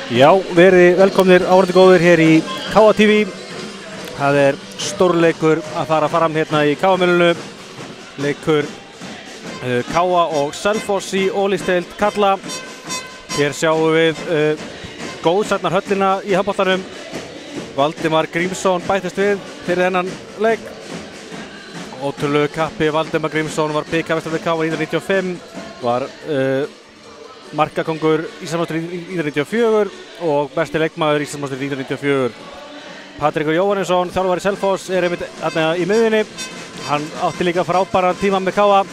Já, verið velkomnir áhorfendur góðir hér í KA TV. Það stórleikur að fara fram hérna í KA-mjölinu. Leikur KA og Selfoss í Ólísdeild karla. Hér sjáum við góðsarnar höllina í handboltanum. Valdimar Grímsson bættist við fyrir þennan leik. Ótrúlegu kappi Valdimar Grímsson var bikarmeistari KA 1995, var markakongur Íslandsmeistari 1994 og besti leikmaður Íslandsmeistari 1994. Patrik Jóhannesson, þjálfari Selfoss, einmitt þarna í miðjunni. Hann átti líka frábæran tíma með KA.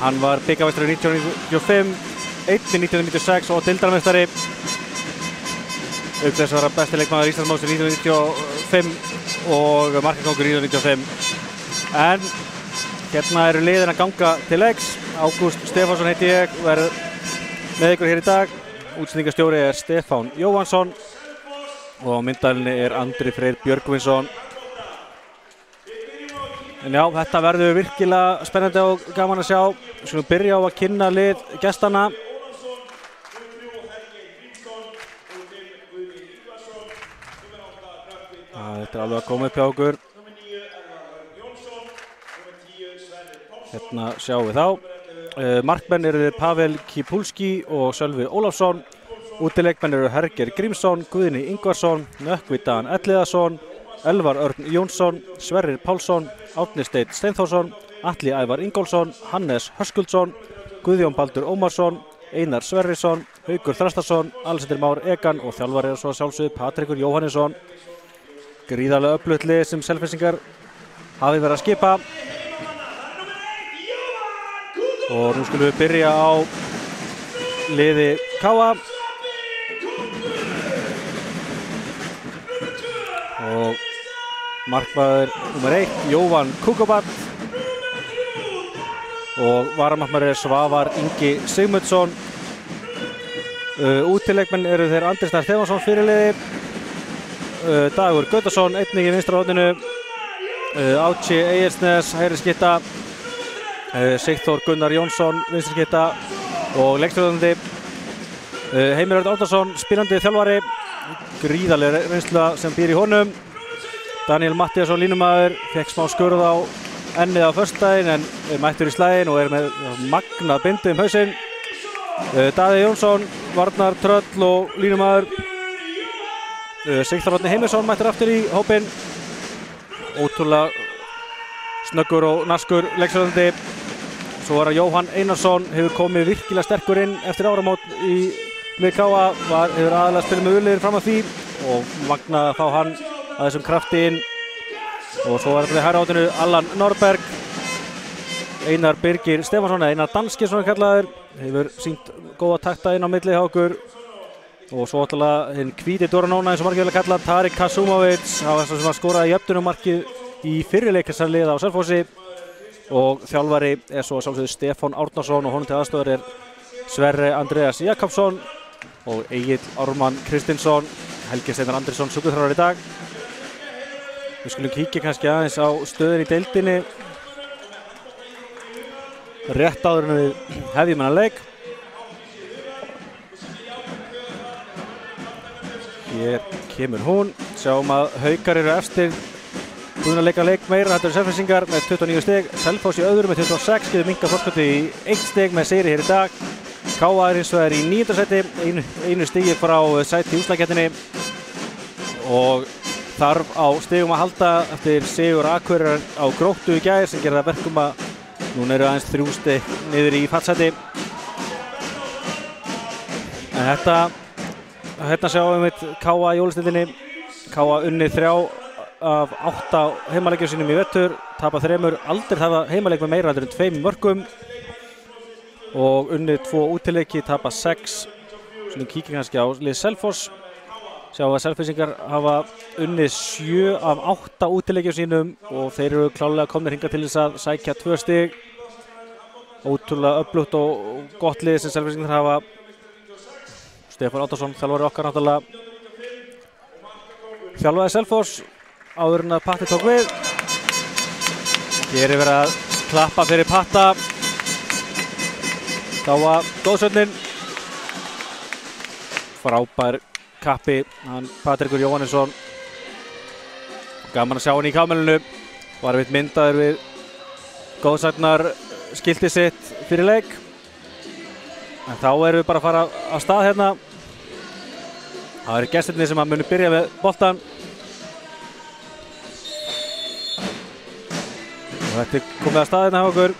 Hann var bikarmeistari 1995, einnig 1996 og deildarmeistari. Auk þess var hann besti leikmaður Íslandsmeistari 1995 og markakongur 1995. En hérna eru liðin að ganga til leiks. Ágúst Stefánsson heiti ég, verður með ykkur hér í dag. Útsendingarstjóri Stefán Jóhannsson og á myndavélinni Andri Freyr Björgvinsson. En já, þetta verður virkilega spennandi og gaman að sjá. Við skulum byrja á að kynna lið gestanna. Þetta alveg að koma upp hjá okkur. Hérna sjáum við þá. Markmenn eru Pavel Kipulski og Sölvi Ólafsson. Útileikmenn eru Herger Grímsson, Guðni Ingvarsson, Nökkvi Dan Elliðarsson, Elvar Örn Jónsson, Sverrir Pálsson, Árni Steinn Steinþórsson, Atli Ævar Ingólfsson, Hannes Höskuldsson, Guðjón Baldur Ómarsson, Einar Sverrisson, Haukur Þrastarsson, Alexander Már Egan og þjálfari svo sjálfsögðu Patrikur Jóhannesson. Gríðarlega öflugt lið sem Selfyssingar hafi verið að skipa. Og nú skulum við byrja á liði KA. Og markmaður nr. 1, Jóvan Kukobat. Og varamarkmaður Svavar Ingi Sigmundsson. Útileikmenn eru þeir Andri Snær Stefánsson fyrirliði. Dagur Gautason, einnig í vinstra horninu. Áchi Egilsnes, hægri skytta. Sigþór Gunnar Jónsson, vinstri skytta og leikstjórnandi Heimir Örn Árnason, spilandi þjálfari, gríðarleg reynsla sem býr í honum. Daniel Mattíasson, línumaður, fekk smá skurð á ennið á föstudaginn en mættur í slaginn og með magnað bindi hausinn. Daði Jónsson, varnar, tröll og línumaður. Sigþór Árni Heimisson mættur aftur í hópinn. Ótrúlega snöggur og naskur leikstjórnandi. Svo var að Jóhann Einarsson hefur komið virkilega sterkur inn eftir áramót með KA, hefur aðalega spilað með uliðir fram að því og magnaði að fá hann að þessum krafti inn. Og svo var þetta við hægra átinu Allan Norberg, Einar Birgir Stefánsson, Einar Danski svona kallaður, hefur sýnt góða takta inn á milli hjá okkur. Og svo náttúrulega hinn hvíti Doranóna eins og margir vilja kalla, Tarik Kasumovic, það var sem að skoraði jöfnunarmarkið í fyrirleikarsarliða á Selfossi. Og þjálfari svo sjálfsögðu Stefán Árnason og honum til aðstoðar Sverre Andreas Jakobsson og Egill Ármann Kristinsson, Helgi Steinar Andrisson sjúkraþjálfari í dag. Við skulum kíkja kannski aðeins á stöðin í deildinni rétt áður en við hefjum þennan leik. Hér kemur hún, sjáum að Haukar eru efstir. Búin að leika leik meira, þetta eru Selfyssingar með 29 stig, Selfoss í öðru með 26, getur minkað forskoti í 1 stig með sigri hér í dag. KA hins vegar í 9. sæti, einu stigi frá sæti í úrslitakeppninni og þarf á stigum að halda eftir sigur Akureyrar á Gróttu í gær sem gerir það verkum að núna eru aðeins 3 stig niður í fallsæti. En hérna sjáum við KA í Ólísdeildinni. KA unnið 3 af 8 heimaleikjum sínum í vetur, tapað 3, aldrei tapað heimaleik með meira en 2 mörkum og unnið 2 útileiki, tapað 6. Svona kíkjum kannski á lið Selfoss. Sjá að Selfyssingar hafa unnið 7 af 8 útileikjum sínum og þeir eru klárlega komnir hingað til þess að sækja 2 stig. Ótrúlega öflugt og gott lið sem Selfyssingar hafa. Stefán Árnason, þjálfari okkar náttúrulega, þjálfaði Selfoss áður en að Patti tók við. Hér er verið að klappa fyrir Patta. Þá var góðsögnin. Frábær kappi, hann Patrikur Jóhannesson. Gaman að sjá hann í kámælinu. Var við myndaður við góðsagnar skilti sitt fyrir leik. En þá erum við bara að fara af stað hérna. Það eru gestirnir sem munu byrja með boltan. Og þetta er komið að stað hérna hjá okkur.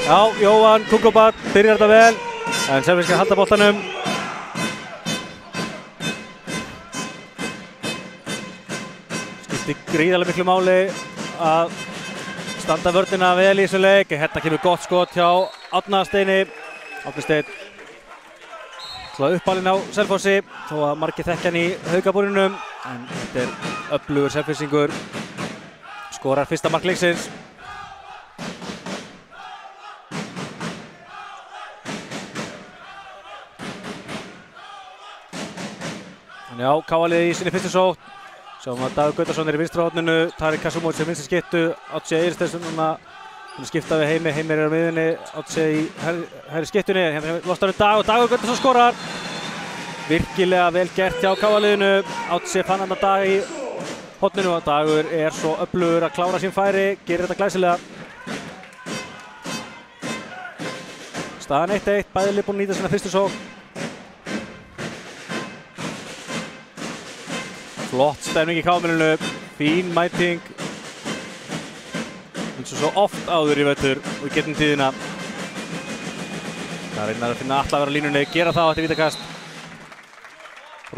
Já, Jóhann Kukobat byrjar þetta vel, en Selfyssingar halda boltanum. Skipti gríðarlega miklu máli að standa vörnina vel í þessum leik. Hérna kemur gott skot hjá Árna Steini. Árni Steinn uppalinn á Selfossi, þó að margir þekkja hann í Haukabúrunum. En þetta er öflugur Selfyssingur, skorar fyrsta mark leiksins. Já, Káaliði í sinni fyrstu sókn. Sjáum að Dagur Gautason er í vinstra horninu, Tarik Kasumóts er vinstri skyttu, Átsi Eiríksson núna skipta við Heimi, Heimir er á miðjunni, Átsi í hægri skyttunni, hérna lostar við Dag og Dagur Gautason skorar. Virkilega vel gert hjá Káaliðinu, Átsi fann hann að Dag í horninu og Dagur er svo öflugur að klára sín færi, gerir þetta glæsilega. Staðan 1-1, bæði lið búin að nýta sína fyrstu sókn. Flott stemning í kámælinu, fín mæting eins og svo oft áður í vetur og í gegnum tíðina. Það reynar að finna Atla að vera á línunni, gera það á þetta vítakast.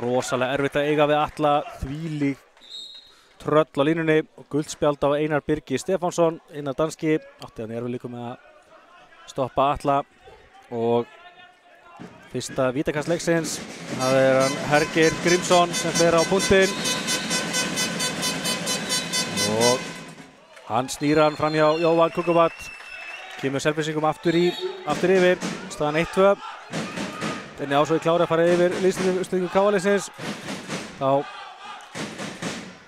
Rosalega erfitt að eiga við Atla, þvílík tröll á línunni og guldspjald á Einar Birgi Stefánsson, Einar danski, átti hann erfiðleikum með að stoppa Atla og fyrsta vítakast leiksins, það er hann Hergeir Grímsson sem fer á punktinn og hann snýr hann fram hjá Jóhann Kukobat, kemur Selfyssingum aftur yfir, staðan 1-2. Denni Ásói klári að fara yfir liðsstyrkingu Káaliðsins, þá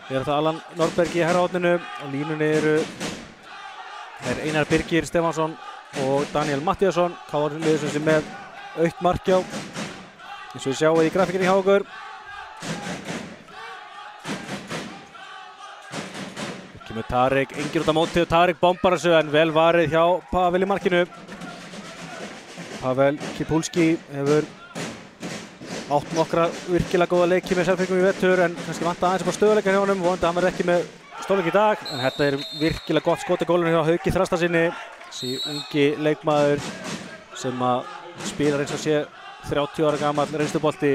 er það Allan Norberg í herrahorninu og línunni er Einar Birgir Stefánsson og Daniel Mattíasson, Káaliðsins sem með aukt markjá, eins og við sjáum í grafíkinni hjá okkur. Kemur Tarik, engir út á móti og Tarik bombar þessu en vel varið hjá Pavel í markinu. Pavel Kipulski hefur átt nokkra virkilega góða leiki með Selfyssingum í vetur en kannski vantar aðeins upp á stöðuleika hjá honum, vonandi hann verður ekki með stórleik í dag. En þetta er virkilega gott skot í gólfinu hjá Hauki Þrastasinni, þessi ungi leikmaður sem að spilar eins og sé 30 ára gamall reynslubolti,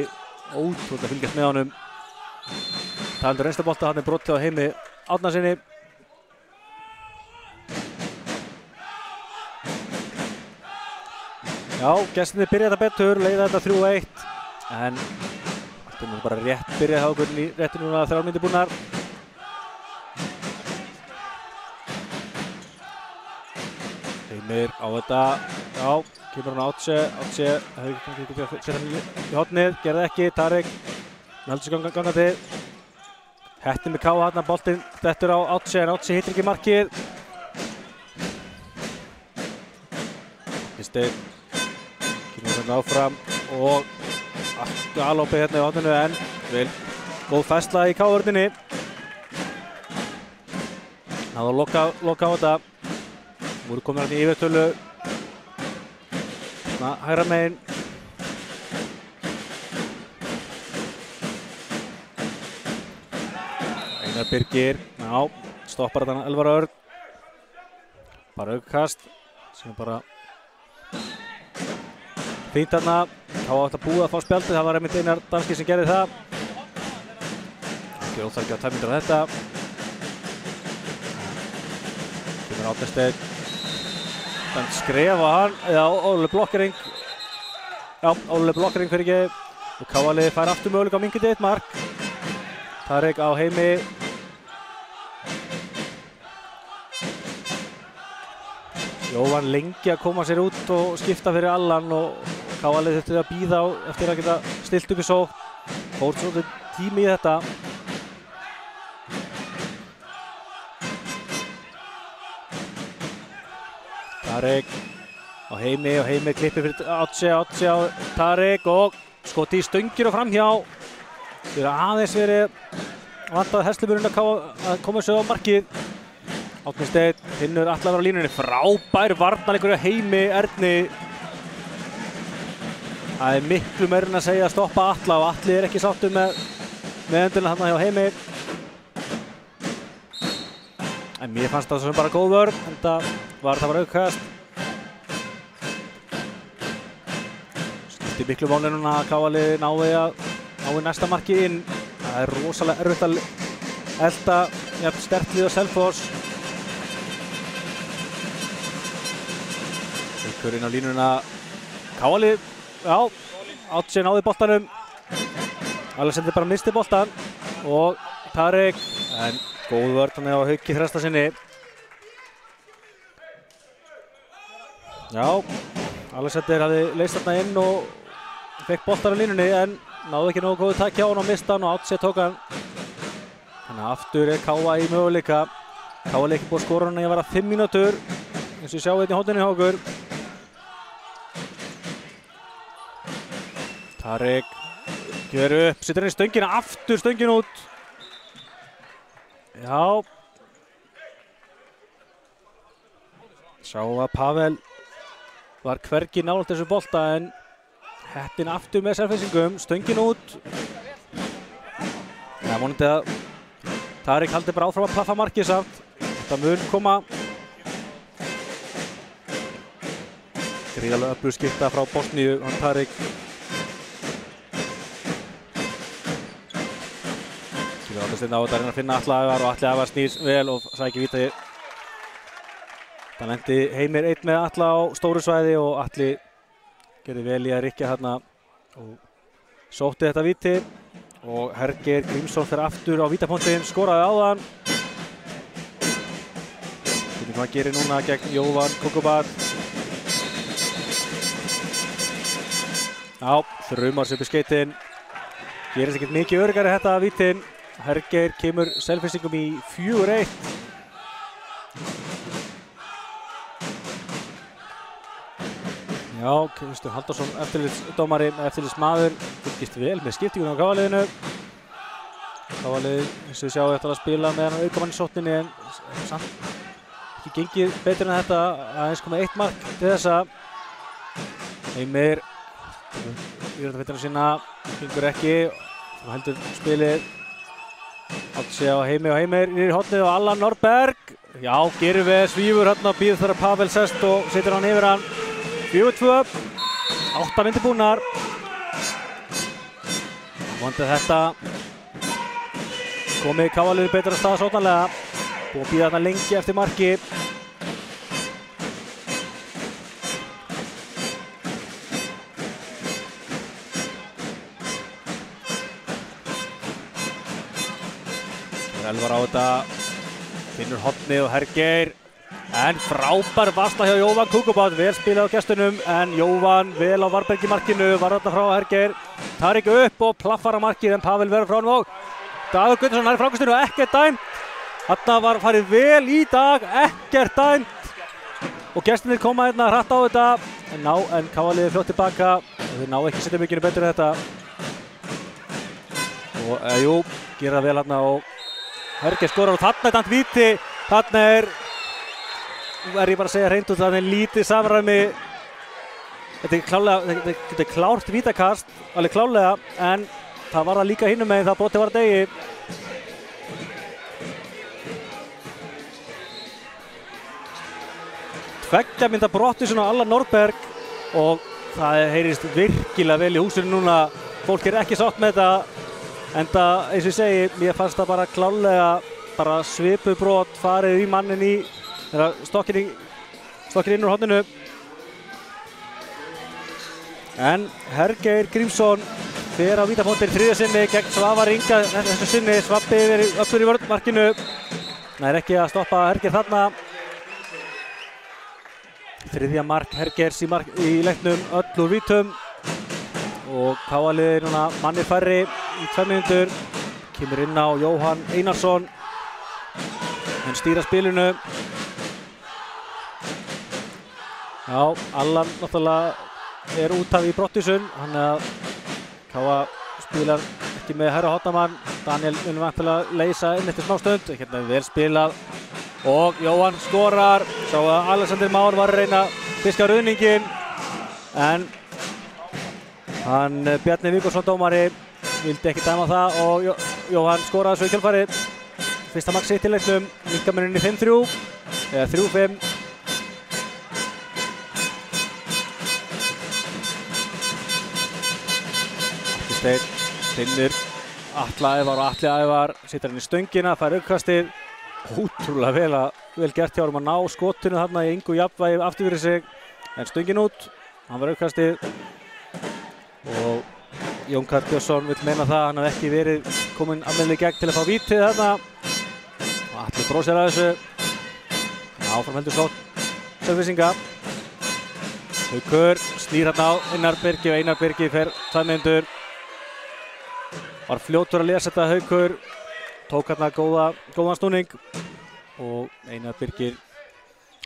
ótrúlega að fylgjast með honum. Talandi reynslubolta, hann er brotið á Heimi Árnasinni. Já, gestirnir byrja þetta betur, leiða þetta 3-1 en allt er nú bara rétt byrjað hjá okkur í rétti núna 3 mínútur búnar. Heimir á þetta, já. Kemur hann á Átse, hefði ekki setja hann í hornið, gerði ekki, Tarik, hann heldur sig gangandi. Hetti með Káa hann, boltinn dettur á Átse en Átse hittir ekki markið. Steinn, kemur hann áfram og galopið hérna í horninu en vel góð færsla í Káa-vörninni. Það var loka á þetta, voru komin hann í yfirtölu. Hægra megin. Einar Birgir, já, stoppar þetta Elvar Örn. Bara aukast, sem bara fínt þarna. Káa átti að búa að fá spjaldið, það var einmitt Einar danski sem gerði það. Ekki óþarfi á 2 mínútur á þetta. Kemur Árni Steinn. Þannig skref á hann, já, óluleg blokkering. Já, óluleg blokkering fyrir ekki. Og Káaliði fær aftur möguleika á minkandi 1 mark. Tarik á Heimi. Jóhann lengi að koma sér út og skipta fyrir Allan og KA þurfti að bíða eftir að geta stilt upp í sókn. Fór svolítið tími í þetta. Tarek á Heimi og Heimi klippir fyrir Átse á Tarek og skoti í stöngir og framhjá. Það er aðeins verið vantað Hersluburinn að koma sér á markið. Átni Steinn finnur Atla á línunni. Frábær varnarleikur hjá Heimi Erni. Það er miklu meira en að segja að stoppa Atla og Atli er ekki sáttur með öndunina þarna hjá Heimi. En mér fannst það sem bara góð vörn, en það var aukast. Skipti miklu máli núna að KA nái næsta marki inn. Það er rosalega erfitt að elta jafn sterkt lið og Selfoss. Haukur inn á línuna. KA já, Átse náði boltanum. Alexander bara misti boltan og Tarek, en góð vörn á Hauki Þrestasyni. Já, Alexander hafði leyst þarna inn og fekk boltan á línunni en náði ekki nógu góðu takk hjá hann og mista hann og Átse tók hann. Þannig að aftur er KA í möguleika. KA er ekki búið að skora hann í að vera 5 mínútur, eins og ég sjá þetta í hóndinni hjá okkur. Tarek gjör upp, setur hann í stöngina, aftur stöngin út. Já. Sá að Pavel var hvergi nálægt þessu bolta en heppinn aftur með Selfyssingum, stöngin út. Já, vonandi að Tarek haldi bara áfram að plaffa markið samt. Þetta mun koma. Gríðarlega öflug skipta frá Bosníu, hann Tarek. Átastinn á þetta að reyna að finna Atla Ævar og Atli Ævar snýr vel og sækir víti. Það lendi Heimir einn með Atla á stóru svæði og Atli gerði vel í að rykkja þarna og sótti þetta víti og Hergeir Grímsson fer aftur á vítapunktinn, skoraði áðan. Hvernig hvað gerir núna gegn Jóhann Kukubat. Já, þrumar sig upp í skeytin. Gerist ekkert mikið öruggari þetta vítin. Hergeir kemur Selfyssingum í 4-1. Já, Kristján Halldórsson, eftirlitsdómari, eftirlitsmaður, fylgist vel með skiptingunum á KA-liðinu. KA-liðið, eins og við sjáum, þetta að spila með hann aukamann í sókninni en samt ekki gengið betur en þetta, aðeins komið 1 mark til þessa. Heimir, íþróttafeitina sína, gengur ekki, og heldur spilið. Átse á Heimi og Heimir í hornið og Allan Norberg. Já, gerir við svífur hérna og býður þar að Pavel sest og setur hann yfir hann. 4-2, 8 myndir búnar. Vondið þetta. Komið KA-liðið betur að staða sóknarlega. Búið að býða þarna lengi eftir marki. Elvar á þetta, finnur hornið og Hergeir, en frábær varsla hjá Jóhann Kukubat, vel spilað á gestunum, en Jóhann vel á Varbergi markinu, var þarna frá Hergeir, Tarek upp og plaffar á markið en Pavel verður frá hann og Dagur Gunnarsson nær frákastinu og ekkert dæmt. Þarna var farið vel í dag, ekkert dæmt og gestunir koma hérna hratt á þetta, en KA-liðið fljótt tilbaka og þeir ná ekki setja mikinu betur en þetta. Og jú, gera vel hérna og Hergeir skorar og þarna er dæmt víti, þarna er ég bara að segja hreint út, þarna er lítið samræmi. Þetta er klárt vítakast, alveg klárlega, en það var það líka hinum megin, það brotið var degi. Tveggja mynda brotið svona Allan Norberg og það heyrist virkilega vel í húsinu núna, fólk er ekki sátt með þetta. Enda, eins og ég segi, mér fannst það bara klárlega bara svipuð brot farið í mannin í stokkinn inn úr horninu. En Hergeir Grímsson fer á vítapunktinn þriðja sinni gegn Svavar Inga þessu sinni. Svabbi er öllur í vörnmarkinu. Það er ekki að stoppa Hergeir þarna. þriðja mark Hergeirs í leiknum, öll úr vítum og KA-liðið núna manni færri í 2 mínútur. Kemur inn á Jóhann Einarsson, hann stýra spilinu. Já, Allan náttúrulega út af í brottvísun, þannig að KA spilar ekki með herra hotnamann. Daniel vil vantilega leysa inn eftir smástund, hérna vel spilað og Jóhann skorar. Sá að Alexander Már var að reyna að fiska ruðninginn en hann Bjarni Víkursson dómari vildi ekki dæma það og Jóhann skoraði svo í kjölfarið. Fyrsta mark sitt í leiknum, minkamuninn í 5-3 eða 3-5. Steinn finnur Atla Ævar og Atli Ævar situr hann í stöngina, fær aukastið. Ótrúlega vel gert hjá honum að ná skotinu þarna í engu jafnvægi aftur fyrir sig. En stöngin út, hann var aukastið og Jón Karl Björnsson vill meina það, hann hafði ekki verið kominn almennilega í gegn til að fá vítið þarna. Og Atli brósir að þessu. Áfram heldur sókn Selfyssinga. Haukur snýr hérna á Einar Birgi og Einar Birgi fer 2 mínútur. Var fljótur að lesa þetta Haukur, tók hérna góðan snúning og Einar Birgir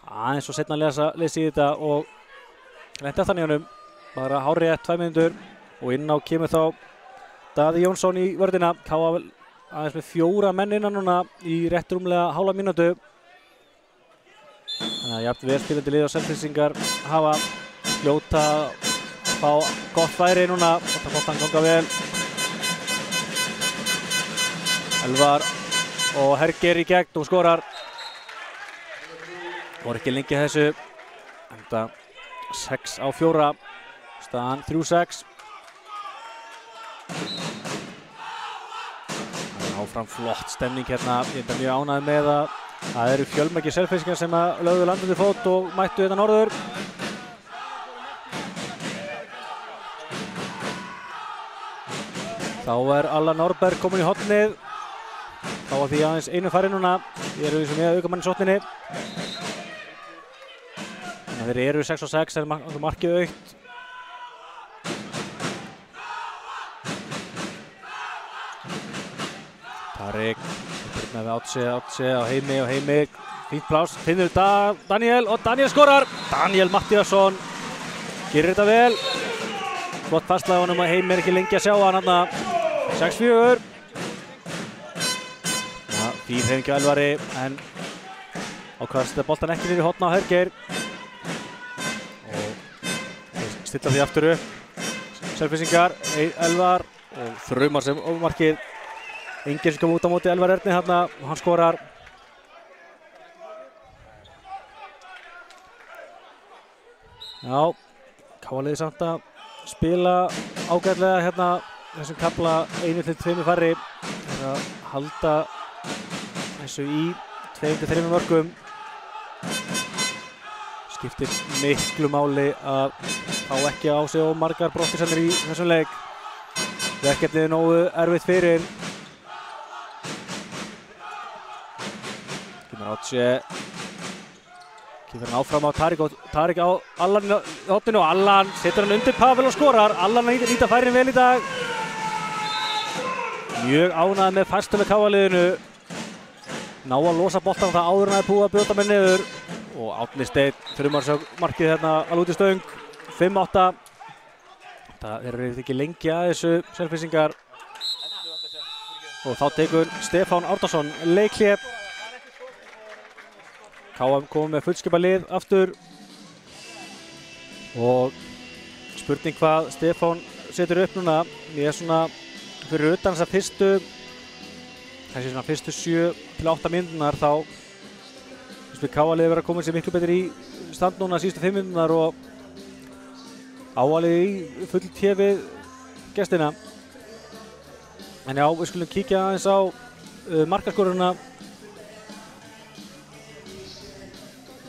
aðeins og seinna lesi í þetta og lenti aftan í honum, bara hárrétt 2 mínútur og inn á kemur þá Daði Jónsson í vörðina. KA aðeins með 4 menn innan núna í rétt rúmlega hálfa mínútu. Þannig að jafn vel spilandi lið og Selfyssingar hafa fljóta að fá gott færi núna og það fótt hann ganga vel. Elvar og Hergeir í gegn og skorar. Voru ekki lengi þessu, enda 6-4, staðan 3-6. Það er áfram flott stemning hérna, ég er mjög ánægður með að það eru fjölmargir Selfyssingar sem lögðu landið til fót og mættu þetta norður. Þá er Allan Norberg komin í hornið. Þá var því aðeins einu færi núna, við erum sem með aukamann í sókninni. Þannig að þeir eru 6-6, það er markið aukt. Tarik, byrnaði við Átse á Heimi og Heimi, fínt pláss, finnur Daniel og Daniel skorar! Daniel Mattíasson gerir þetta vel. Flott fastlag á honum að Heimi ekki lengi að sjá hann hérna. 6-4. Fín hreyfing hjá Elvari en ákvað að setja boltan ekki niður í horn á Hergeir og stilla því aftur upp. Selfyssingar, Elvar og þrumar sem ofmarkið. Enginn sem kom út á móti Elvar Erni hérna og hann skorar. Já, KA-liðið samt að spila ágætlega hérna þessum kafla 1-2 færri. Það er að halda þessu í 2-3 mörkum. Skiptir miklu máli að fá ekki á sig og margar brottvísanir í þessum leik. Verkefnið er nógu erfitt fyrir. Kemur Átse. Kemur hann áfram á Tarik á Allan í hotninu og Allan setur hann undir Pavel og skorar. Allan að nýta færin vel í dag. Mjög ánægður með færslu með KA-liðinu. Ná að losa boltan það áður en það er búið að brjóta með niður og Árni Steinn þrumarmarkið hérna alveg út í stöng. 5-8. Það eru ekki lengi að þessu Selfyssingar og þá tekur Stefán Árnason leikhlé. KA komið með fullskipa lið aftur og spurning hvað Stefán setur upp núna. Ég er svona fyrir utan þessa fyrstu 7-8 mínúturnar þá finnst við KA-liðið vera komin sér miklu betur í stand núna síðustu 5 mínúturnar og áalið í full té við gestina. En já, við skulum kíkja aðeins á markaskoruna.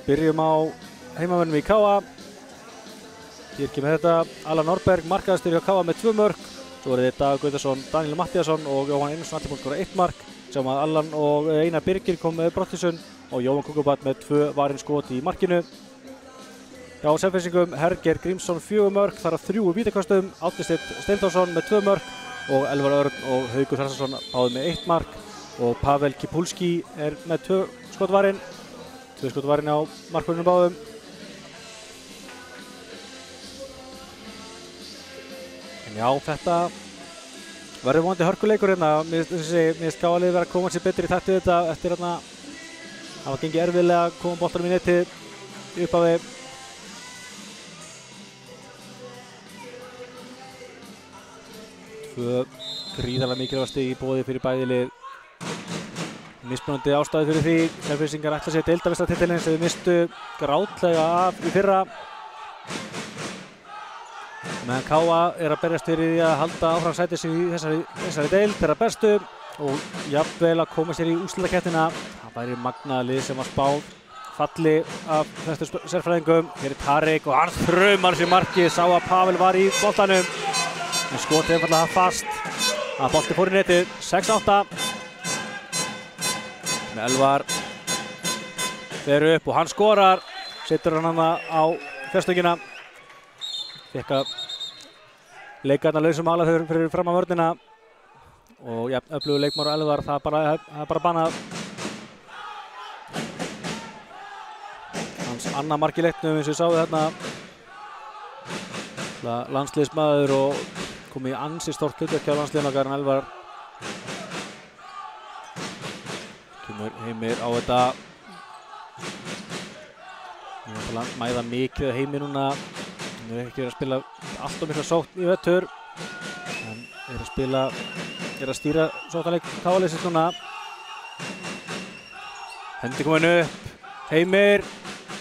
Byrjum á heimamönnum í KA. Hér kemur þetta Allan Norberg, markaðastur hjá KA með 2 mörk. Svo er þetta Dagur Guðarsson, Daniel Mattíasson og Jóhann Einarsson allir búin að skora 1 mark. Sjáum að Allan og Einar Birgir kom með brottvísun og Jóhann Kukubat með 2 varin skot í markinu. hjá Selfyssingum Hergeir Grímsson 4 mörk, þar af 3 vítaköstum, Árni Steinn Steinþórsson með 2 mörk og Elvar Örn og Haukur Þrastarson báðir með 1 mark og Pavel Kipulski með 2 skotvarinn á markvörðunum báðum. En já, þetta verður vonandi hörkuleikur hérna. Mér finnst Káa liðið vera að koma sér betur í takti við þetta eftir hérna hafa gengið erfiðlega að koma boltanum í netið í upphafi. Tvö gríðarlega mikilvæg stig í boði fyrir bæði lið. Mismunandi ástæðu fyrir því. Selfyssingar ætla sér deildarmeistaratitilinn sem þau mistu grátlega af í fyrra. Meðan Káa að berjast fyrir því að halda áfram sæti sig í þessari deild, þeirra bestu og jafnvel að koma sér í úrslitakeppnina. Það væri magnaða lið sem var spáð falli af þessu sérfræðingum. Hér Tarik og hann þrumar sér markið, sá að Pavel var í boltanum. En skotið einfaldlega fast. Að bolti fór í netið, 6-8. Með Elvar fer upp og hann skorar. Setur hann á fjörstöngina. Fékk að leika þarna lausum ala fyrir fram á vörnina. Og ja, öflugur leikmaður Elvar, það er bara bannað. Hans annað mark í leiknum eins og ég sáðu þarna. Landsliðsmaður og kom í ansi stórt hlutverk hjá landsliðinu okkar en Elvar kemur Heimir á þetta. Nú er að mæða mikið Heimir núna. Hann er ekki verið að spila allt of mikla sókn í vetur. Hann er að stýra sóknarleik Káa-liðsins núna. Hendi komin upp. Heimir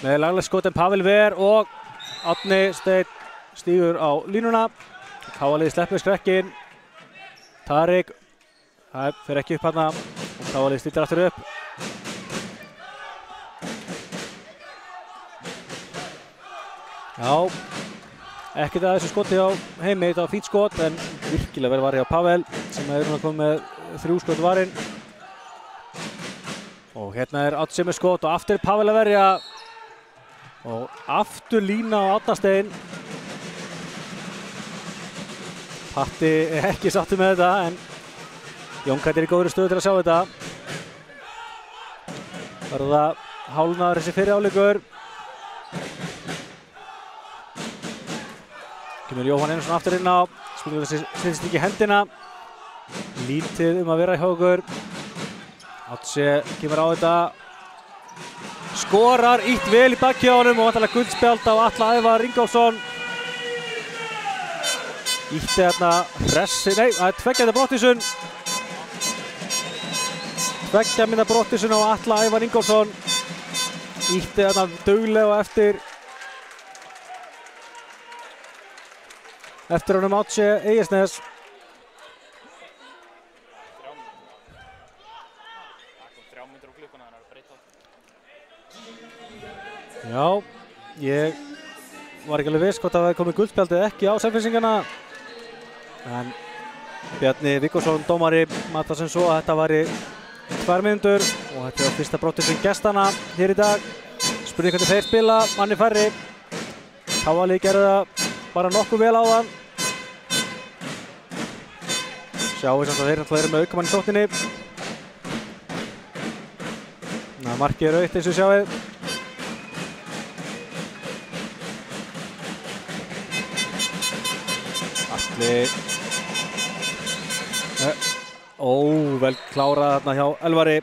með laglega skot en Pavel ver og Árni Steinn stígur á línuna. Káa-liðið sleppir skrekkinn. Tarik, það fer ekki upp hérna og Káa-liðið stillir aftur upp. Já, ekkert að þessu skoti á Heimi, þetta var fínt skot en virkilega vel varið á Pavel sem er núna komið með 3 skot varinn. Og hérna er Árni með skot og aftur Pavel að verja og aftur lína á Árna Steinn. Patti er ekki sáttur með þetta en Jónkætt er í góðri stöðu til að sjá þetta. Verður það hálfnaður þessi fyrri hálfleikur. Kemur Jóhann Einarsson aftur inn á. Spurning þessi setjast ekki í hendina. Lítið að vera í hjá okkur. Átse kemur á þetta. Skorar, ítt vel í bakki á honum og vantarlega guldspjald á Atla Ævar Ingólfsson. Ítti þarna hressi, nei, það er 2 mínútna brottvísun. 2 mínútna brottvísun á Atla Ævar Ingólfsson. Ítti þarna duglega eftir honum Átse Egirsnes. Já, ég var ekki alveg viss hvort það hefði komið guldspjald eða ekki á Selfyssingana. En Bjarni Viggósson dómari matar sem svo að þetta væri 2 mínútur og þetta er fyrsta brottvísun gestana hér í dag. Spurning hvernig þeir spila, manni færri. Káa-liðið gerði það bara nokkuð vel áðan. Sjáum við samt að þeir eru með aukamann í sókninni. Markið er aukt eins og sjáið. Atli. Vel klárað þarna hjá Elvari.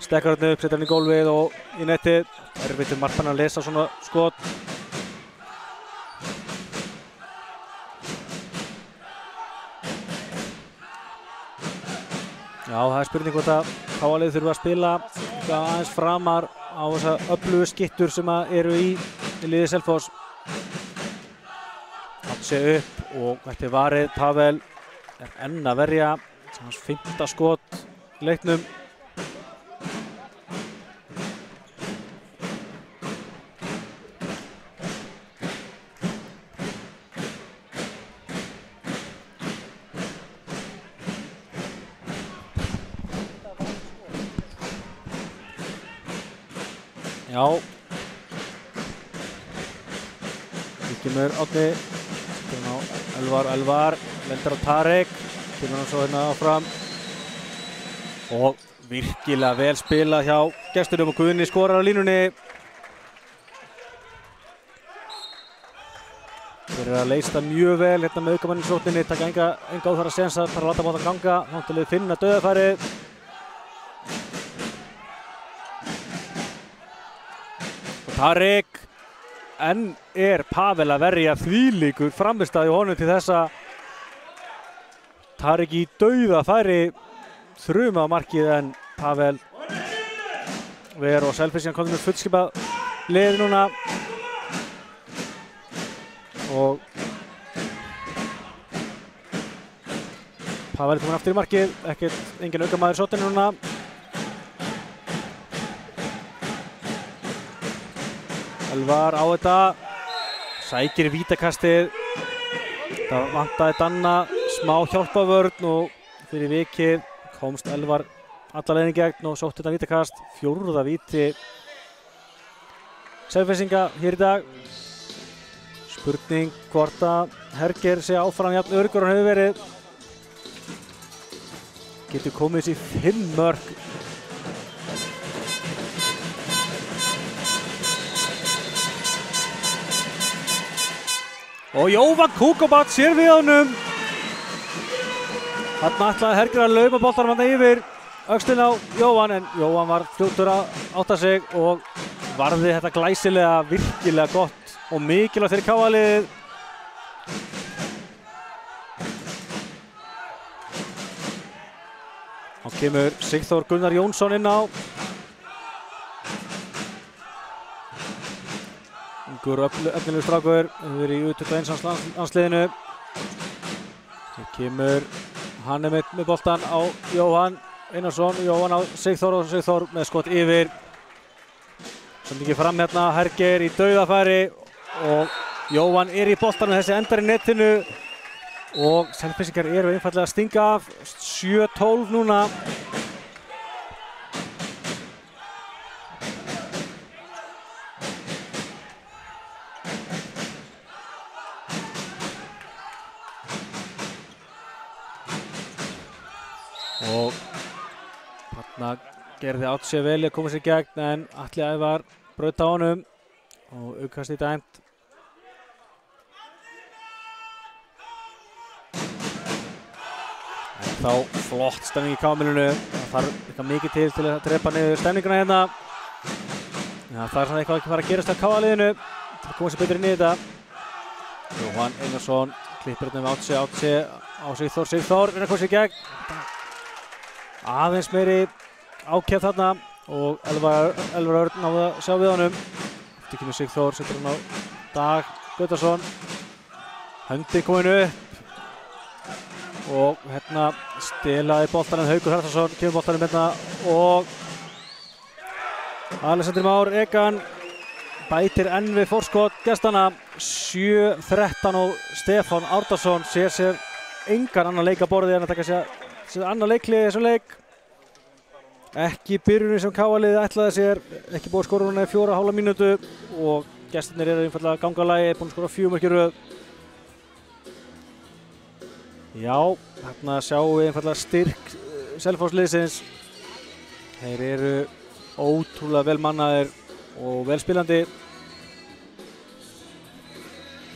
Stekkar þarna upp, setur hann í gólfið og í nettið. Erfitt fyrir markmann að lesa svona skot. Já, það er spurning hvort að Káa-liðið þurfa að spila aðeins framar á þessa öflugu skittur sem eru í liði Selfoss. Átse upp og þetta er varið. Pavel er enn að verja. Hans 5. skot í leiknum. Já. kemur Árni, kemur á Elvar, lendir á Tarek, kemur hann svo hérna áfram og virkilega vel spilað hjá gestunum og Guðni skorar á línunni. Þeir eru að leysa það mjög vel hérna með aukamann í sókninni, taka enga óþarfa sénsa, bara láta boltann ganga, þá til að finna dauðafærið. Og Tarek, enn Pavel að verja þvílíkur framistæði honum til þessa. Tarek í dauðafæri, þruma á markið en Pavel Ver og Selfyssingar komið með fullskipað lið núna. Og Pavel er komin aftur í markið, engin aukamaður í sóttinni núna. Elvar á þetta, sækir vítakastið. Það vantaði Danna smá hjálpavörn og fyrir vikið komst Elvar alla leiðin í gegn og sótti þetta vítakast. 4. víti Selfyssinga hér í dag. Spurning hvort að Herger sé áfram jafn öruggur hann hefur verið. Getur komið sér 5 mörk. Og Jóvan Kukovac sér við honum. Þarna ætlaði Herger að lauma boltanum hann yfir öxlinn á Jóvan en Jóvan var fljótur að átta sig og varði þetta glæsilega, virkilega gott og mikilvægt fyrir KA-liðið. Þá kemur Sigþór Gunnar Jónsson inn á. Ungur og efnilegur strákur, hefur verið í U21 landsliðinu. Hér kemur hann með boltan á Jóhann Einarsson, Jóhann á Sigþór og Sigþór með skott yfir. Sendingi fram hérna, Herger í dauðafæri og Jóhann í boltanum, þessi endar í netinu og Selfyssingar eru einfallega að stinga af. 7-12 núna. Og þarna gerði átt sér vel að koma sér í gegn en Atli Ævar braut á honum og aukast í dæmt. En þá flott stemning í KA-liðinu. Það þarf eitthvað mikið til að drepa niður stemninguna hérna. Já, það svona eitthvað ekki fara að gerast á KA-liðinu til að koma sér betur inn í þetta. Jóhann Einarsson klippir hérna með Átsi á Sigþór, reyna að koma sér í gegn. Aðeins meiri ákefð þarna og Elvar Örn náði að sjá við honum. Eftir kemur Sigþór, setur hann á Dag Gautarsson. Höndin komin upp og hérna stilaði boltanum Haukur Hjartarson, kemur boltanum hérna og Alexander Már Egan bætir enn við forskot gestana. 7-13 og Stefán Árnason sér sér engan annan leik að borði en að taka sér annar leiklið í þessum leik. Ekki byrjunin sem KA-liðið ætlaði sér, ekki búið að skora núna í 4,5 mínútu og gestirnir eru einfallega að ganga á lagi, búin að skora 4 mörk í röð. Já, hérna sjáum við einfallega styrk Selfoss-liðsins. Þeir eru ótrúlega vel mannaðir og vel spilandi.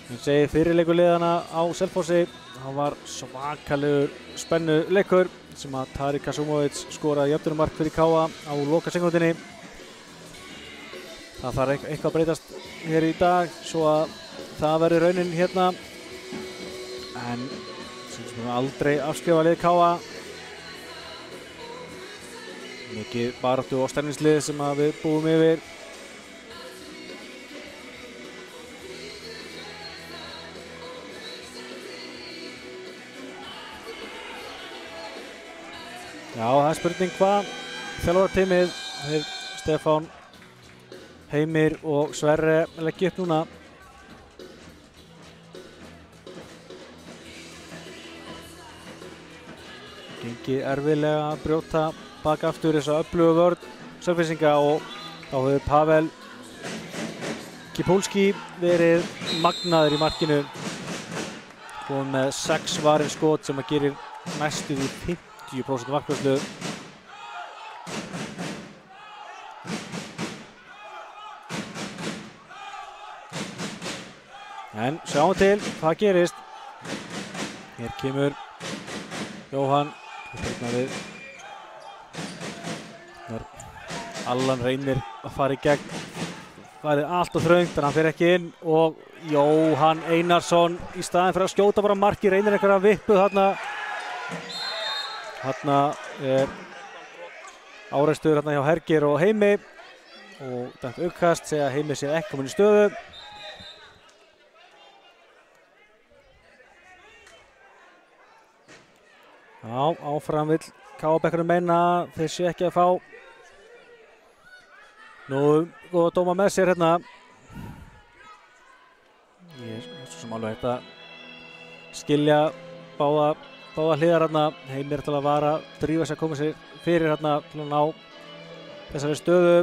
Ég segi fyrirleikur liðana á Selfossi, það var svakalegur spennuleikur sem að Tarik Kasumovic skoraði jöfnunarmark fyrir KA á lokasekúndunni. Það þarf eitthvað að breytast hér í dag svo að það verður raunin hérna. En sem aldrei afskrifa lið KA. Mikið baráttu og stemningslið sem að við búum yfir. Já, það er spurning hvað þjálfarateymið, þeir Stefán, Heimir og Sverre leggja upp núna. Gengi erfiðlega að brjóta baka aftur þessa öflugu vörn Selfyssinga og þá hefur Pavel Kipulski verið magnaður í markinu. Komið með 6 varin skot sem að gerir næstu því 50% markværslu. En sjáum til hvað gerist. Hér kemur Jóhann. Allan reynir að fara í gegn. Það er allt og þröngt en hann fer ekki inn og Jóhann Einarsson í staðinn fyrir að skjóta bara marki reynir einhverja vippu þarna. Þarna er áreikstur þarna hjá Hergir og Heimi og dæmt uppkast segja að Heimi sé ekki komin í stöðu. Já, áfram vill KA-bekkurinn meina þeir sé ekki að fá nú góða dóma með sér hérna. Ég er svo sem alveg hægt að skilja báða hliðar hérna. Heimir til að vara drífa sig að koma sér fyrir hérna til að ná þessari stöðu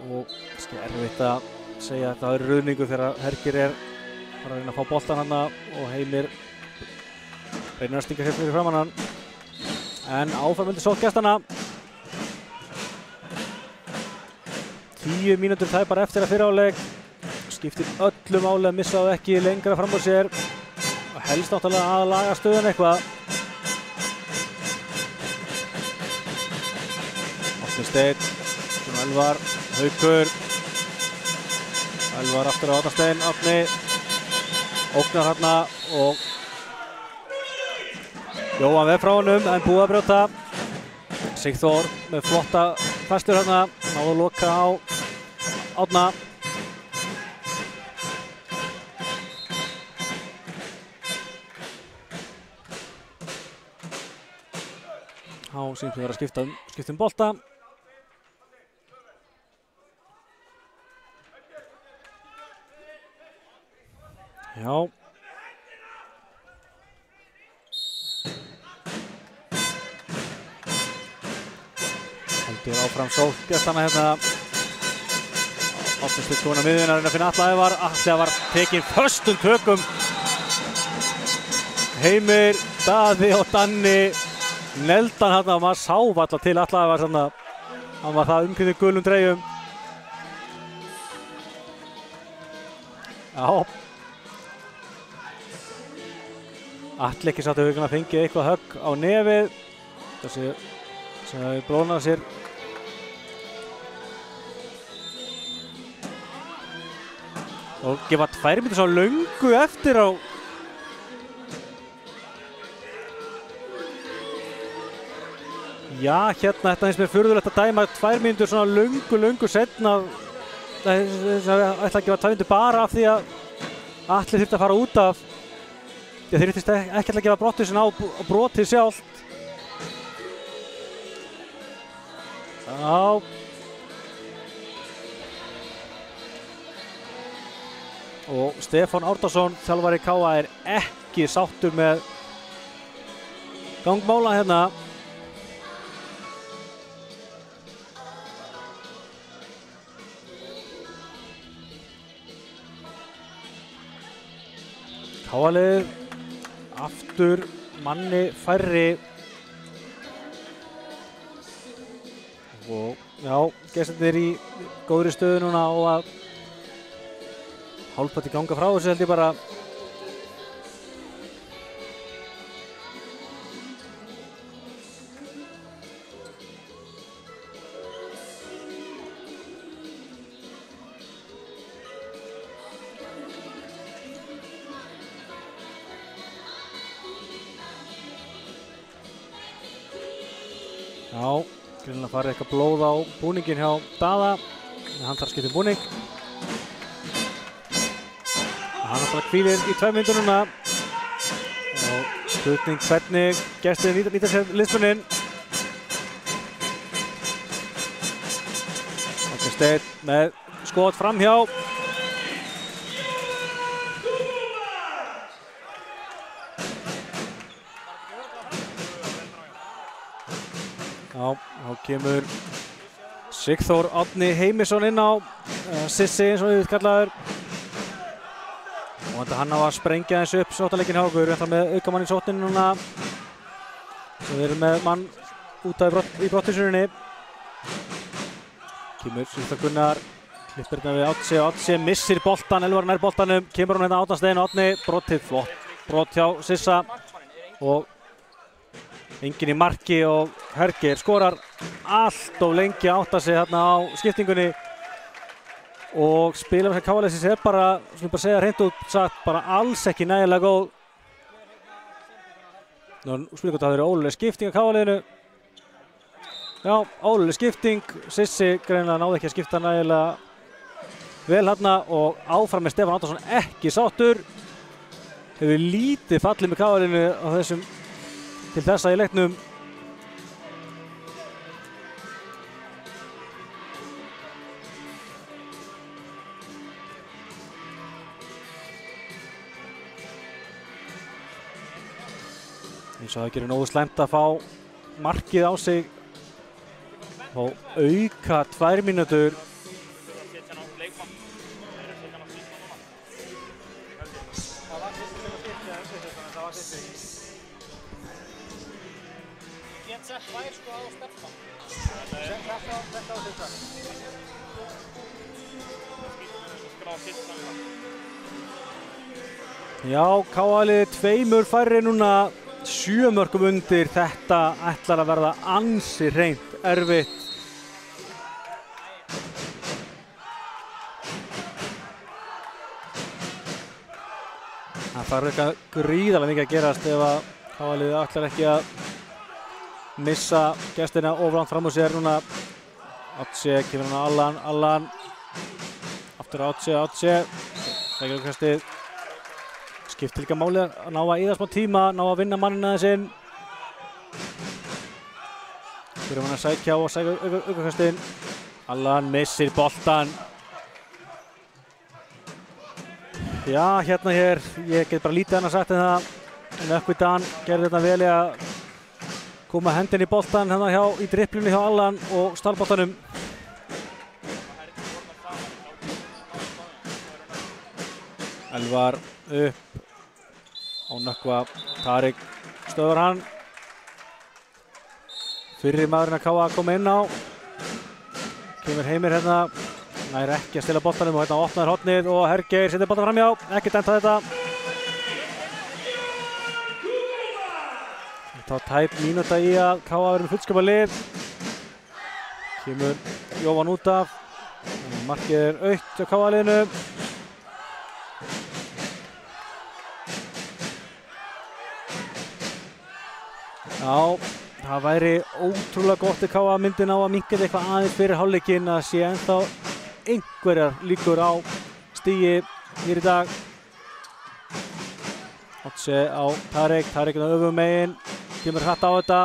og kannski erfitt að segja að það er ruðningu þegar Hergir er að reyna að fá boltan hérna og Heimir reynir að stinga sér fyrir framan hann. En áfram undir sókngestana. 10 mínútur tæpar eftir að fyrri hálfleik. Skiptir öllu máli að missa það ekki lengra fram úr sér. Og helst náttúrulega að laga stöðun eitthvað. Átni Steinn, Elvar, Haukur. Elvar aftur á Átna Steinn, Átni. Ógnar hérna og Jóhann veð frá honum en búið að brjóta. Sigþór með flotta festur hérna. Náðu að loka á Átna. Há sýnst við vera að skipta bolta. Já. Heldur áfram sókngestana hérna. Átni Steinn komin á miðjuna að reyna að finna Atla Ævar. Atli var tekinn föstum tökum. Heimir, Daði og Danni neldan hérna og maður sá alla til Atla Ævar þarna. Hann var það umkringdur gulum treyjum. Já. Atli ekki satt að fengið eitthvað högg á nefið. Þessi sem hefur blóðnað sér. Og gefa 2 mínútur svo löngu eftir á. Já, hérna þetta finnst mér furðulegt að dæma 2 mínútur svona löngu seinna. Það ætla að gefa 2 mínútur bara af því að Atli þurfti að fara út af. Þeir þurftist ekki að gefa brottvísun á brotið sjálft. Já. Og Stefán Árnason, þjálfari KA, er ekki sáttur með gangmála hérna. KA-lið aftur manni færri. Og já, gestirnir í góðri stöðu núna og að hálfparti ganga frá þessu held ég bara. Já, greinilega farið eitthvað blóð á búningin hjá Daða. Hann þarf að skipta búning. Hann náttúrulega hvílir í 2 mínútur núna. Og spurning hvernig gestir nýta sér liðsmuninn. Átni Steinn með skot framhjá. Já, þá kemur Sigþór Árni Heimisson inn á. Sissi eins og við kallaður. Vonandi hann á að sprengja þessu upp sóttaleikin hjá okkur. Við erum með aukamann í sóttinu núna. Svo við erum með mann út af í brottvísuninni. Kemur Sýsta Gunnar, klippir hérna við Átsi og Átsi missir boltan, Elvar nær boltanum. Kemur hann hérna Átnasteinn og Átni, brotið flott. Brot hjá Sissa og enginn í marki og Hergeir skorar allt of lengi átta sig hérna á skiptingunni. Og spila með KA-liðsins bara, sem ég bara segja hreint út sagt, bara alls ekki nægilega góð. Nú spila hvort það verið óluleg skipting á KA-liðinu. Já, óluleg skipting. Sissi greinilega náði ekki að skipta nægilega vel hérna og áfram með Stefán Árnason ekki sáttur. Hefur lítið fallið með KA-liðinu á þessum til þessa í leiknum. Eins og það gerir nógu slæmt að fá markið á sig og auka 2 mínútur. Já, KA-liðið 2 færri núna. 7 mörkum undir, þetta ætlar að verða ansi hreint erfitt. Það þarf eitthvað gríðarlega mikið að gerast ef að KA-liðið ætlar ekki að missa gestina of langt fram úr sér núna. Átsi, kemur hann Allan. Aftur Átsi. Sækir kastið. Skiptir líka máli að ná að eyða smá tíma, ná að vinna mannina sinn. Fyrir hann að sækja og sækja aukakastinn. Allan missir boltan. Já, hérna hér, ég get bara lítið annað sagt en það. En Ökkvidan gerði þetta vel í að koma hendin í boltan hérna í driplunni hjá Allan og stálboltanum. Elvar upp. Á Nökkva, Tarik stöður hann. Fyrri maðurinn að KA að koma inn á. Kemur Heimir hérna. Nær ekki að stila boltanum og hérna opnaður hornið og Hergeir setur boltan framhjá. Ekki dæmt að þetta. Það tar tæp mínúta í að KA verður með fullskapa lið. Kemur Jóhann út af. Markið er aukt á KA-liðinu. Já, það væri ótrúlega gott ef KA myndi ná að minnka eitthvað aðeins fyrir hálfleikinn að sé ennþá einhverjar líkur á stigi hér í dag. Átsi á Tarik á öfum megin, kemur hratt á þetta,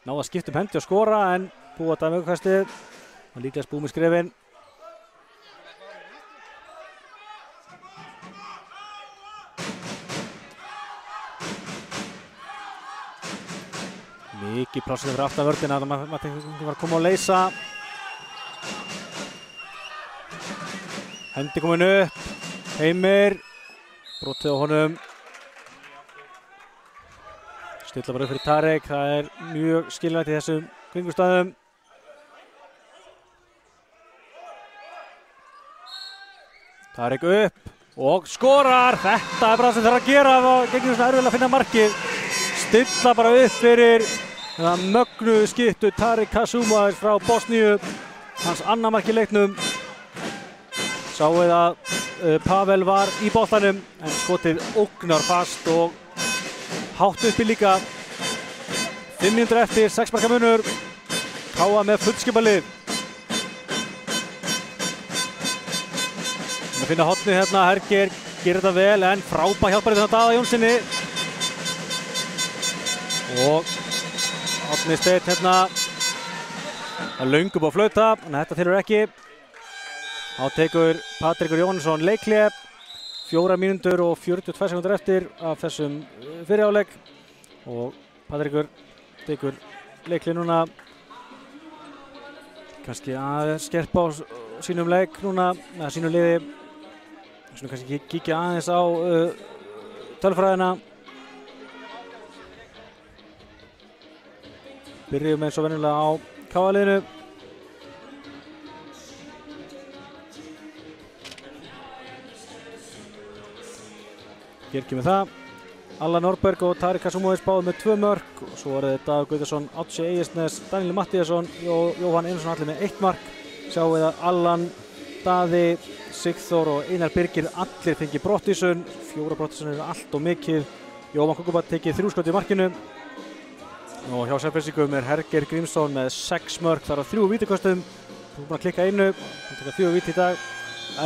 náða að skipta hendi og skora en búa þetta með aukakastið. Og líklegast búið með skrefin. Mikið plássið fyrir aftan vörðina, það var að koma og leysa. Hendi komin upp, Heimir, brotið á honum. Stilla bara upp fyrir Tarik, það er mjög skiljanlegt í þessum kringumstæðum. Tarik upp og skorar, þetta er bara það sem þarf að gera gegn svona erfiðlega að finna markið. Stilla bara upp fyrir mögnu skiptu Tarik Kasumaev frá Bosníu, hans annað mark í leiknum. Sáuð að Pavel var í boltanum en skotið ógnar fast og hátt uppi líka. 5 mínútur eftir, 6 marka munur. KA með fullskipalið. Að finna hornið hérna, Hergeir gerir þetta vel en frábær hjálpar þetta Daða Jónssoni. Og Árni Steinn hérna að löngu búið að flauta, en þetta þylur ekki. Þá tekur Patrekur Jóhannesson leikhlé. 4 mínútur og 42 sekúndur eftir af þessum fyrri hálfleik. Og Patrekur tekur leikhlé núna. Kannski að skerpa á sínum leik núna, eða sínu liði. Svona kannski kíkja aðeins á tölfræðina. Byrjum eins og venjulega á KA-liðinu. Hér kemur það. Allan Norberg og Tarik Kasumovic báðu með 2 mörk. Og svo var þetta Dagur Guðarsson, Átsi Egisnes, Daniel Mattíasson og Jóhann Einarsson allir með 1 mark. Sjáum við að Allan, Daði, Sigþór og Einar Birgir allir fengi brottvísun. 4 brottvísun allt og mikið. Jóhann Kukubat tekið 3 skot í markinu. Og hjá Selfyssingum Hergeir Grímsson með 6 mörk, þar á 3 vítakostum. Þú er búinn að klikka einu, hann tekur 4 víti í dag.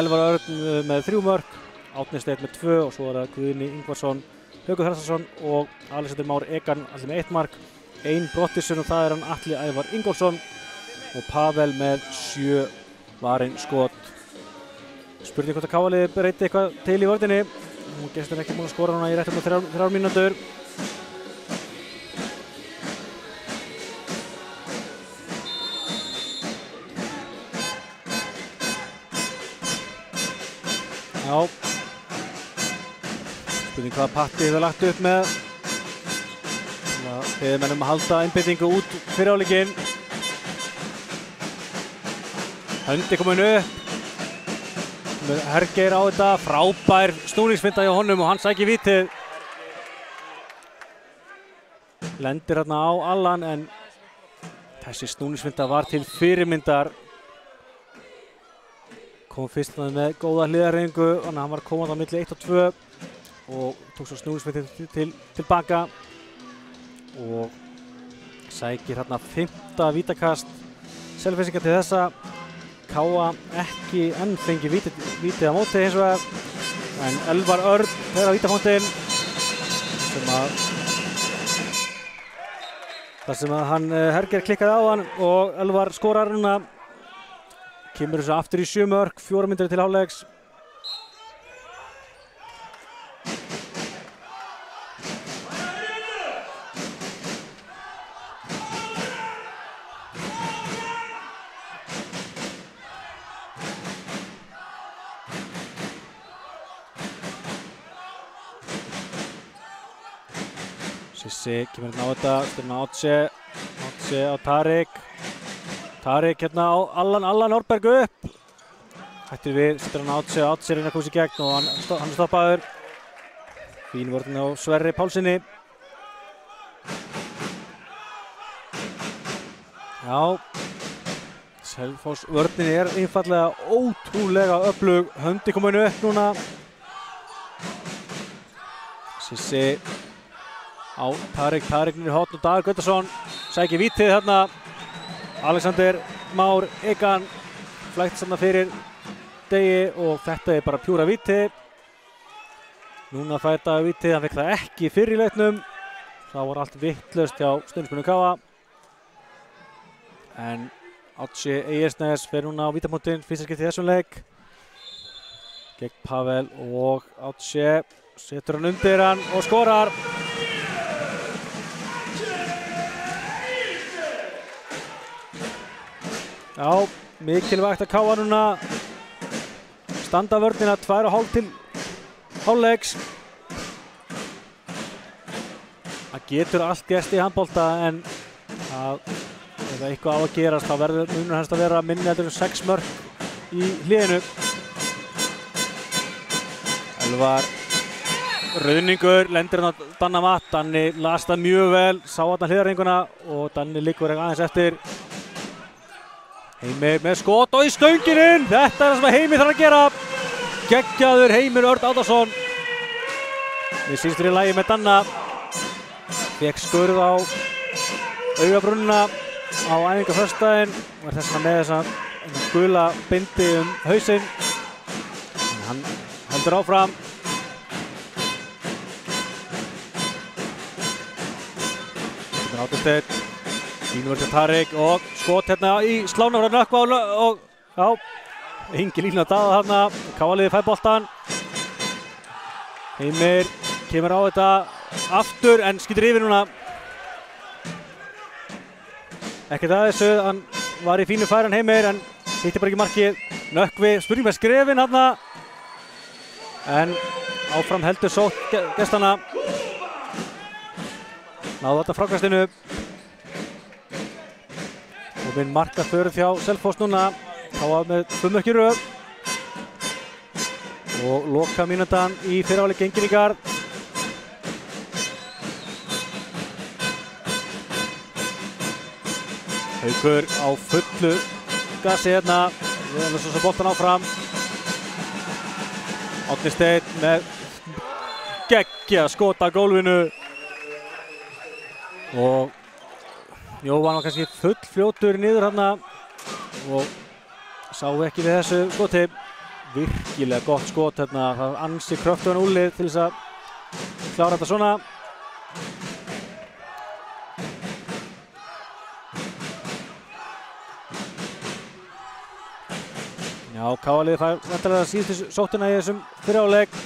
Elvar Örn með 3 mörk. Átni Steinn með 2 og svo það Guðni Ingvarsson, Haukur Þrastarson og Alexander Már Egan allir með 1 mark. 1 brottvísun og það hann Atli Ævar Ingólfsson og Pavel með 7 varinn skot. Spurning hvort að KA-liðið breyti eitthvað til í vörðinni. Gestur ekki búinn að skora núna í réttum og 3 mínútur. Já. Spurning hvaða patti hefur lagt upp með. Beðið menn að halda einbeitingu út fyrir hálfleikinn. Höndi komin upp. Hergeir á þetta, frábær snúningsfinta hjá honum og hann sækir vítið. Lendir hérna á Allan en þessi snúningsfinta var til fyrirmyndar. Kom fyrst með góða hliðarhreyfingu, þannig að hann var komandi á milli 1 og 2 og tók svo snúningsfintin tilbaka og sækir hérna 5. vítakast Selfyssinga til þessa. KA ekki enn fengi vítið á móti hins vegar en Elvar Örn fer á vítafóntinn þar sem að hann Hergeir klikkaði á hann og Elvar skorar núna. Kemur þessu aftur í 7 mörk, 4 mínútur til hálfleiks. Sissi kemur hérna á þetta, styrna Átsi á Tarik. Tarik hérna á Allan Norberg upp. Hættir við, setur hann Átsi reyna að koma sér í gegn og hann er stoppaður. Fín vörn á Sverri Pálssyni. Já, Selfoss vörnin einfallega ótrúlega öflug. Höndi komin upp núna. Sissi á Tarik niður í horn og Dagur Guðarsson sækir vítið þarna. Alexander Már Egan flækt saman fyrir degi og þetta er bara pjúra víti. Núna fær Dagur vítið, hann fekk það ekki fyrr í leiknum. Það var allt vitlaust hjá stuðningsmönnum KA. En Átsi Egisnes fer núna á vítapunktinn, fyrsta skipti í þessum leik. Gegn Pavel og Átsi setur hann undir hann og skorar. Já, mikilvægt að KA núna standa vörnina 2,5 til hálfleiks. Það getur allt gerst í handbolta en ef eitthvað á að gerast þá verður munur helst að vera minni heldur en 6 mörk í hliðinu. Elvar Rauningur lendir hann á Danna Matt. Danni las það mjög vel, sá hann hliðarhringuna og Danni liggur aðeins eftir. Heimir með skot og í stöngin inn. Þetta er það sem Heimir þarf að gera. Geggjaður Heimir Örn Árnason. Við síðustur í lagi með Danna. Fékk skurð á augabrúnina á æfingu á föstudaginn. Var þess vegna með þessa gula bindi hausinn. En hann heldur áfram. Þetta er Átnasteinn. Fínvörð til Tarik og skot hérna í slána frá Nökkva og já, engin lína að daða þarna. KA-liðið fær boltan. Heimir kemur á þetta aftur en skýtur yfir núna. Ekkert að þessu, hann var í fínu færi Heimir en hitti bara ekki markið. Nökkvi, spurning með skrefin þarna. En áfram heldur sótt gestana. Náðu þetta frákastinu. Og minn markaförð hjá Selfoss núna. KA með 2 mörk í röð. Og loka mínútan í fyrri hálfleik gengin í garð. Haukur á fullu gasi hérna. Við erum svo boltan áfram. Árni Steinn með geggja skot af gólfinu. Og Jóhann var kannski fullfljótur niður hérna og sá ekki við þessu skoti. Virkilega gott skot hérna. Það var ansi kröftugan úlið til þess að klára þetta svona. Já, KA-liðið fær vantarlega síðustu sóttina í þessum fyrri hálfleik.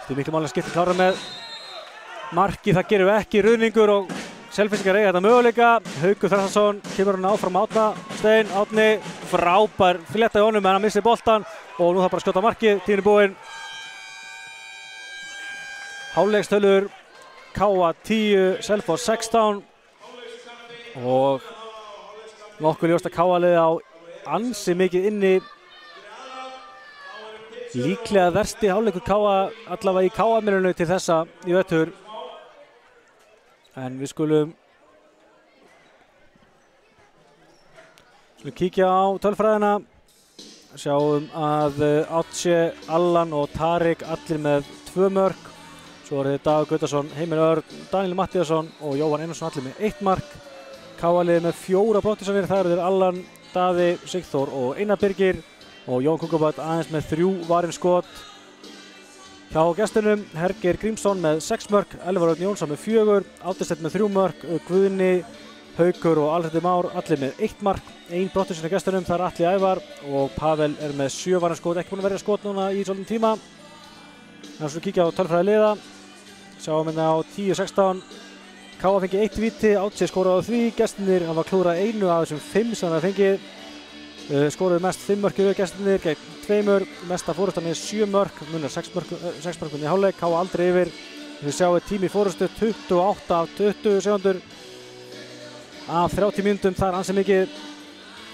Þetta miklu máli að skipta klára með marki. Það gerum við ekki. Ruðningur og Selfyssingar eiga þetta möguleika. Haukur Þrastarson kemur hann áfram Árna Steinn. Árni frábær fletta í honum en hann missir boltan og nú þarf bara að skjóta markið. Tíminn er búinn. Hálfleikstölur KA 10, Selfoss 16 og nokkuð ljóst að KA-liðið á ansi mikið inni. Líklega versti hálfleikur KA allavega í KA-milinu til þessa í vetur. En við skulum kíkja á tölfræðina. Sjáum að Átse, Allan og Tarik allir með 2 mörk. Svo er þið Dagur Gautason, Heimir Örn, Daniel Matthíasson og Jóhann Einarsson allir með 1 mark. KA-liðið með 4 brottvísanir. Það eru þeir Allan, Daði, Sigþór og Einar Birgir. Og Jón Kungabæt aðeins með 3 varin skot. Hjá gestunum Hergeir Grímsson með 6 mörk, Elvar Örn Jónsson með 4, Árni Steinn með 3 mörk, Guðni, Haukur og Alfreð Már allir með 1 mark. 1 brottvísun hjá gestunum, það er Atli Ævar og Pavel er með 7 varin skot, ekki búinn að verja skot núna í svolítinn tíma. Þannig að svo kíkja á tölfræði liða. Sjáum hérna á 10-16. KA fengi 1 víti, Átse skoraði á því, gestunir hafa klúrað 1 af þessum 5 sem það fengið. Skoruðu mest 5 mörk í gestunir gegn 2, mesta fórustan er 7 mörk, munar 6 mörkum í hálfleik, KA aldrei yfir. Við sjáum tími í fórustu 28 af 20 sekundur af 30 mínútum, það er ansi mikið.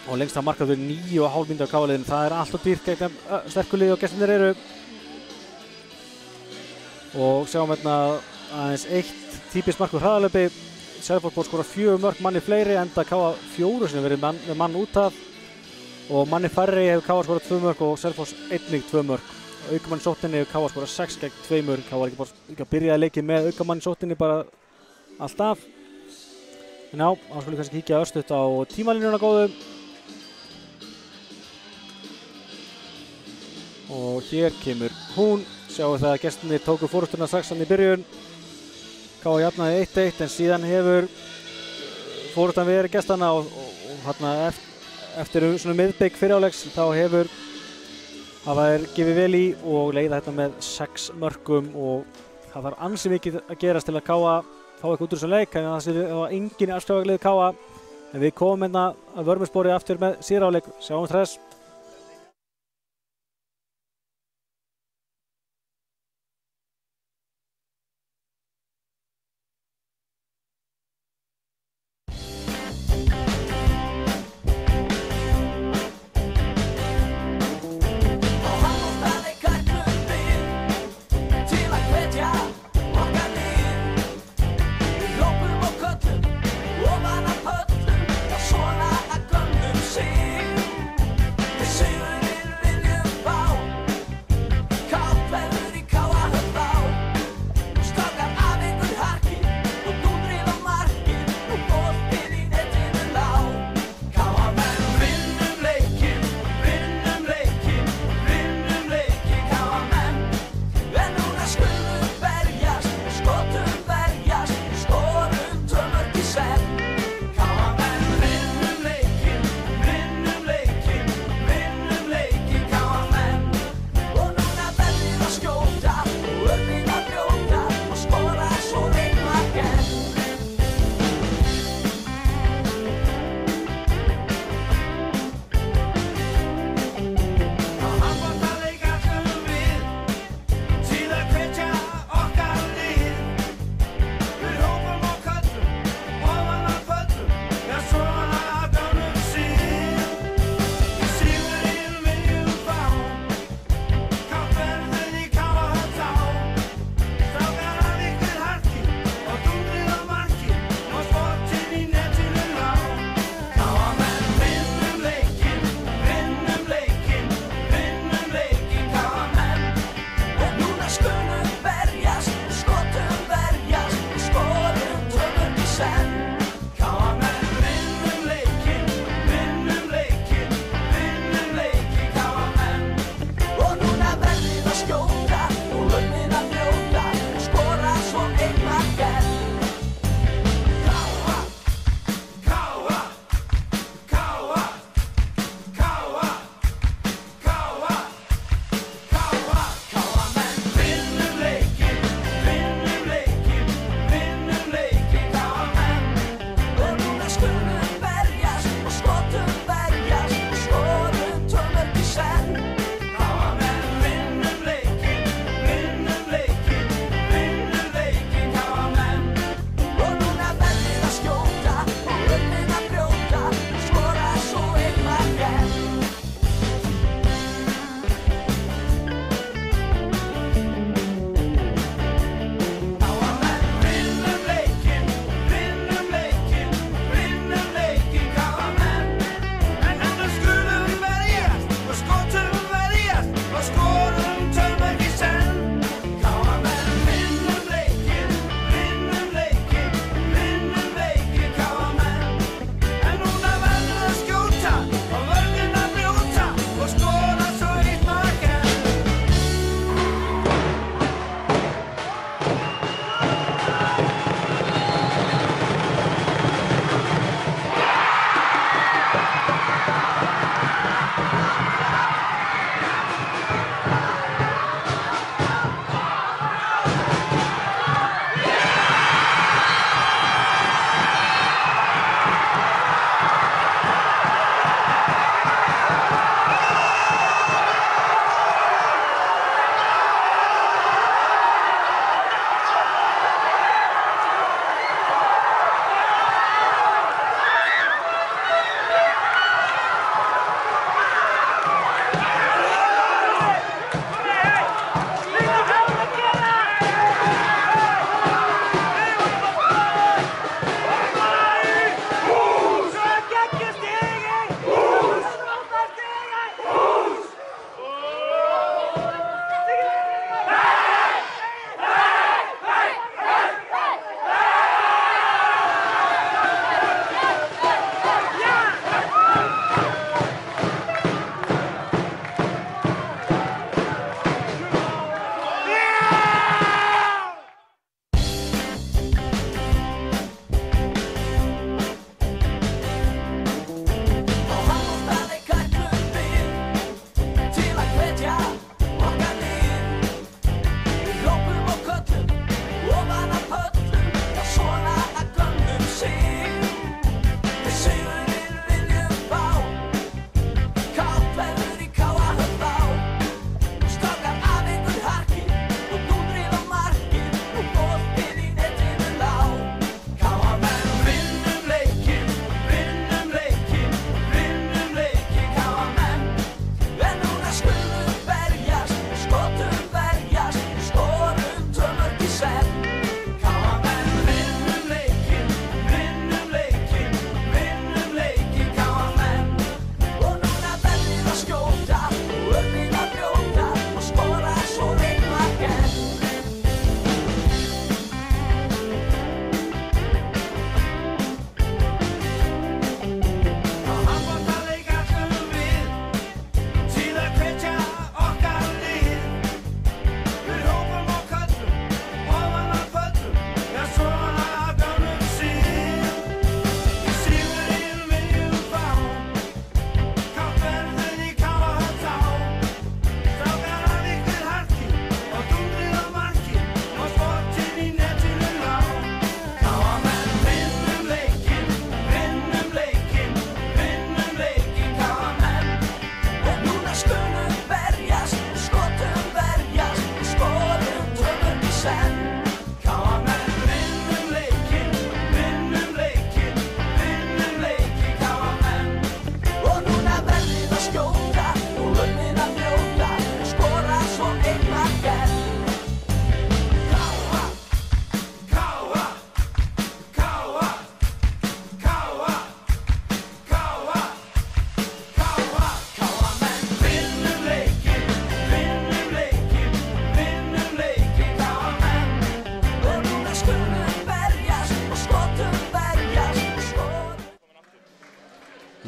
Og lengst að markaður 9,5 mínútur á KA-liðinu, það er alltaf dýrt gegn sterku liði og gestunir eru. Og sjáum hérna aðeins 1 típist mark úr hraðalöpi. Selfoss skora 4 mörk manni fleiri, enda KA 4 sem verið með mann út af. Og manni færri hefur KA skorað 2 mörk og Selfoss einnig 2 mörk. Aukamann sóttinni hefur KA skorað 6 gegn 2. KA var ekki að byrja að leikið með aukamann sóttinni bara alltaf. En já, þá skulum við kannski kíkja örstutt á tímalínuna góðu. Og hér kemur hún. Sjáum það að gestinni tóku fórustuna strax hann í byrjun. KA jafnaði 1-1 en síðan hefur fórustan verið gestana og hérna eftir svona miðbik fyrirháleiks þá hefur hafa þeir gefið vel í og leiða þetta með 6 mörkum og það þarf ansi mikið að gerast til að KA fá eitthvað út úr þessu leik, en það var engin afskrifaglið KA. En við komum hérna að vörmuspori aftur með síðari hálfleik. Sjáum þess.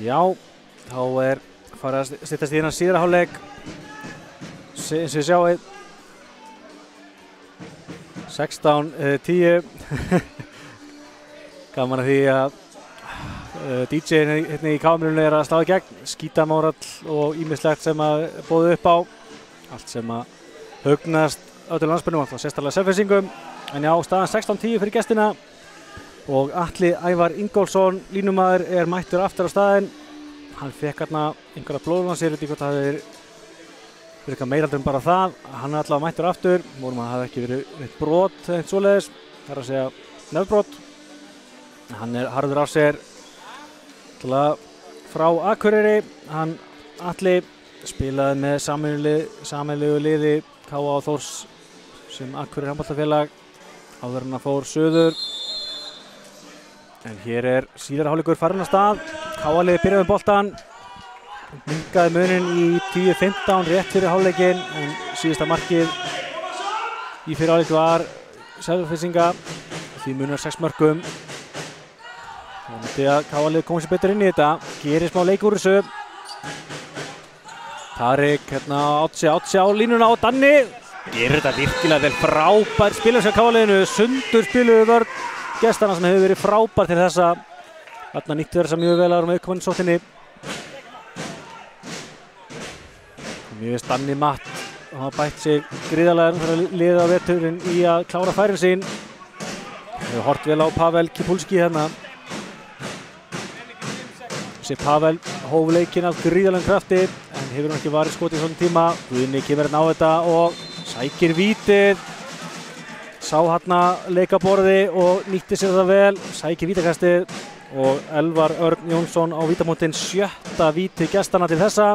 Já, þá farið að styttast í þennan síðara hálfleik. Eins og við sjáum 16-10. Gaman að því að DJ-in hérna í kamerunni að slá í gegn, skítamórall og ýmislegt sem að bóðu upp á. Allt sem að hugnast öllu landsbyrnum, alltaf sérstaklega selfessingum. En já, staðan 16-10 fyrir gestina og Atli Ævar Ingólfsson, línumaður, mættur aftur á staðinn. Hann fekk hérna einhverja blóðlansir, hvort það hefði verið eitthvað meira en bara það. Hann allavega mættur aftur, vorum að það hefði ekki verið brot eða eitt svoleiðis, það að segja nefbrot. Hann harður af sér frá Akureyri. Hann Atli spilaði með sameiginlegu liði KA og Þórs sem Akureyri handboltafélag áður en að fór suður. En hér síðara hálfleikur farinn af stað. KA-liðið byrjaði með boltann, minnkaði munin í 10-15 rétt fyrir hálfleikinn, en síðasta markið í fyrir hálfleik var Selfyssinga, því munar 6 mörkum. Þannig að KA-liðið kom sér betur inn í þetta, gerir smá leik úr þessu. Tarik hérna Átsi á línuna og Danni gerir þetta virkilega vel, frábær spilur sér KA-liðinu, sundur spiluðu vörn gestana sem hefur verið frábær til þessa. Þarna nýttu þessa mjög vel að vera með auðkomann sóttinni. Mér finnst Danni Matt og hann bætt sig gríðarlega fyrir að liða á veturinn í að klára færin sín. Við hefum hort vel á Pavel Kipulski hérna. Þessi Pavel hóf leikinn af gríðarlegum krafti en hefur hann ekki varið skotið í svona tíma. Guðni kemur hérna á þetta og sækir vítið. Sá hérna leikaborði og nýtti sér það vel, sækir vítakastið og Elvar Örn Jónsson á vítamótin, 7. víti gestana til þessa.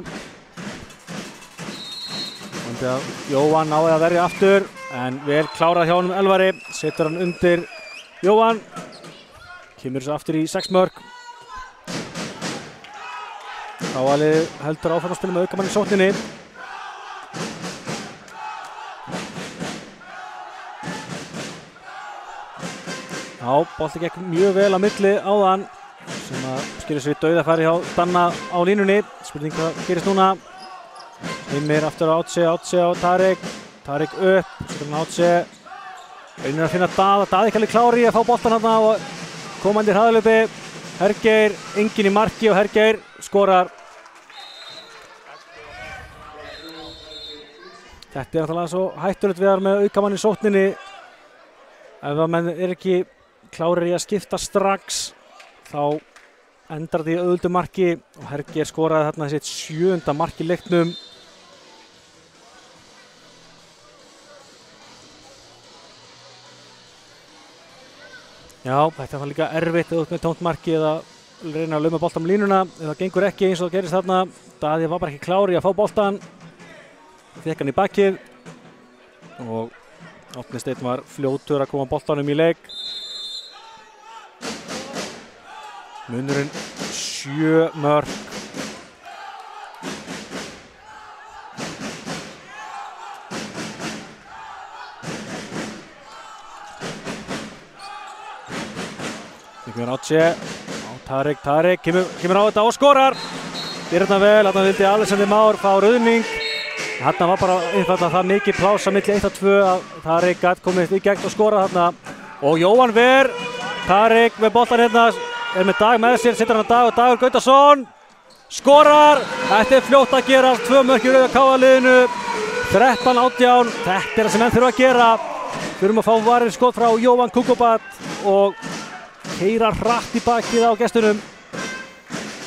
Þannig að Jóhann náði að verja aftur en vel klárað hjá honum Elvari, setur hann undir Jóhann, kemur þessu aftur í 6 mörk. KA-liðið heldur áfram að spila með aukamann í sókninni. Já, bolti gekk mjög vel á milli áðan sem að skilur sér í dauðafæri hjá Danna á línunni. Spurning hvað gerist núna. Heimir aftur á Átsi á Tarik upp, setur hann Átsi. Reynir að finna Daði ekki alveg klári að fá boltan hérna og komandi hraðalöpi. Hergeir, enginn í marki og Hergeir skorar. Þetta náttúrulega svo hættulegt við að með aukamann í sókninni. Ef að menn ekki klárir í að skipta strax þá endar þetta í auðvöldu marki og Hergeir skoraði þarna sitt 7. mark í leiknum. Já, þetta var líka erfitt út með tómt marki eða reyna að lauma boltan með línuna. Ef það gengur ekki eins og það gerist þarna, Daði var bara ekki klár í að fá boltan. Fékk hann í bakið og Árni Steinn var fljótur að koma boltanum í leik. Munurinn 7 mörk. Kemur Átsi á Tarik kemur á þetta og skorar. Gerir þetta vel, þarna vildi Alexander Már fá ruðning. Þarna var bara einfaldlega það mikið pláss á milli 1-2 að Tarik gat komið í gegn og skorað þarna. Og Jóhann Ver, Tarik með boltan hérna, með Dag með sér, setur hann Dag og Dagur Gautason skorar. Þetta fljótt að gera, 2 mörk í rauða KA-liðinu, 13-18. Þetta það sem menn þurfa að gera. Þurfum að fá varið skot frá Jóhann Kukubat og keyra hratt í bakið á gestunum.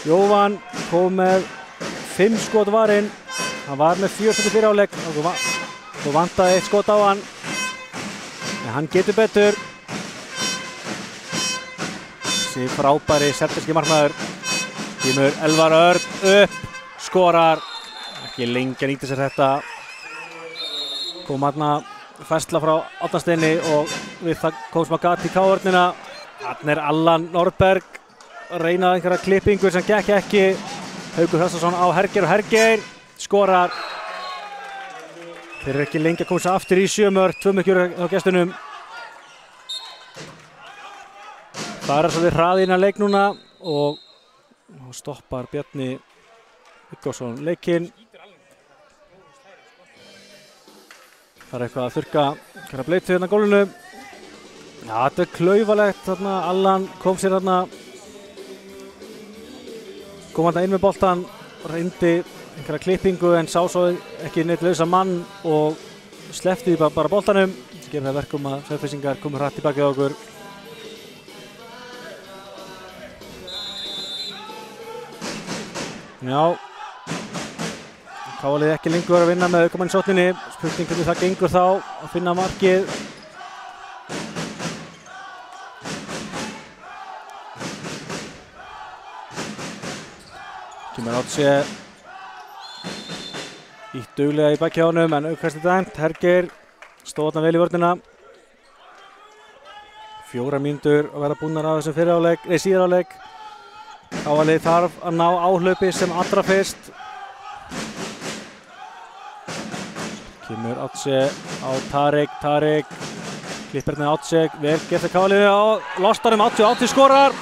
Jóhann kom með 5 skot varinn. Hann var með 4 skotir fyrir áleik og vantaði 1 skot á hann. En hann getur betur. Þessi frábæri serbneski markmaður. Kemur Elvar Örn upp, skorar. Ekki lengi að nýta sér þetta. Kom hérna færsla frá Árna Steini og við það kom smá gat í K-vörnina. Þarna Allan Norberg reynaði einhverja klippingu sem gekk ekki. Haukur Hrastason á Hergeir og Hergeir skorar. Þeir eru ekki lengi að koma sér aftur í 7 mörk, 2 mörk á gestunum. Það svo við hraði innan leik núna og og stoppar Bjarni Viggósson leikinn. Það eitthvað að þurrka bleitu hérna á gólfinu. Já, þetta klaufalegt þarna, Allan kom sér þarna, kom hann inn með boltan, reyndi einhverja klippingu en sá svo ekki neitt lausa mann og sleppti bara boltanum. Það gerir það verkum að Selfyssingar komur hratt tilbaka á okkur. Já, KA ekki lengur að vinna með aukamann í sókninni. Spurning hvernig það gengur þá að finna markið. Kemur Átse ítt duglega í baki á honum en aukast þetta dæmt. Hergeir stóð þarna vel í vörnina. 4 mínútur að vera búnar á þessum síðar áleik. KA þarf að ná áhlaupi sem allra fyrst. Kemur Átse á Tarik, klippir með Átse, vel gert að KA á lostanum, Átse skorar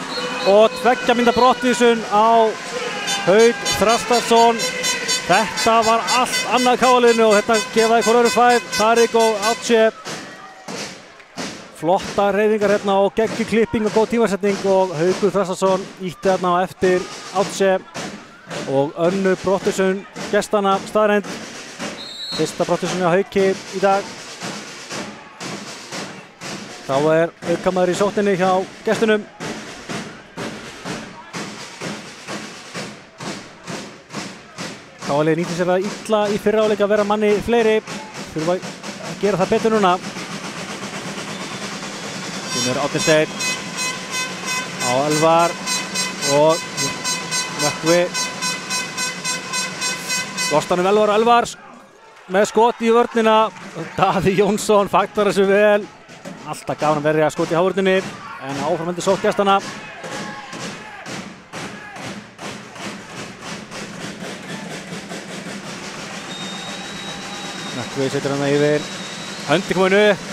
og 2 mínúta brottvísun á Hauk Þrastarsson. Þetta var allt annað KA-liðinu og þetta gefaði hvor öðrum fæð. Tarik og Átse, flotta hreyfingar hérna og geggjur klipping og góð tímasetning og Haukur Þrastarsson ítti hérna á eftir Átse og önnur brottvísun gestanna staðreind. Fyrsta brottvísunni á Hauki í dag. Þá aukamaður í sókninni hjá gestunum. KA nýtti sér það illa í fyrra áleik að vera manni fleiri. Þurfa að gera það betur núna. Kemur Árni Steinn á Elvar og Nökkvi. Lostanum Elvar með skot í vörnina. Daði Jónsson fagnar þessu vel. Alltaf gaman að verja skot í hávörninni en áframhaldi sótt gestanna. Nökkvi setur hana yfir. Höndi komin upp.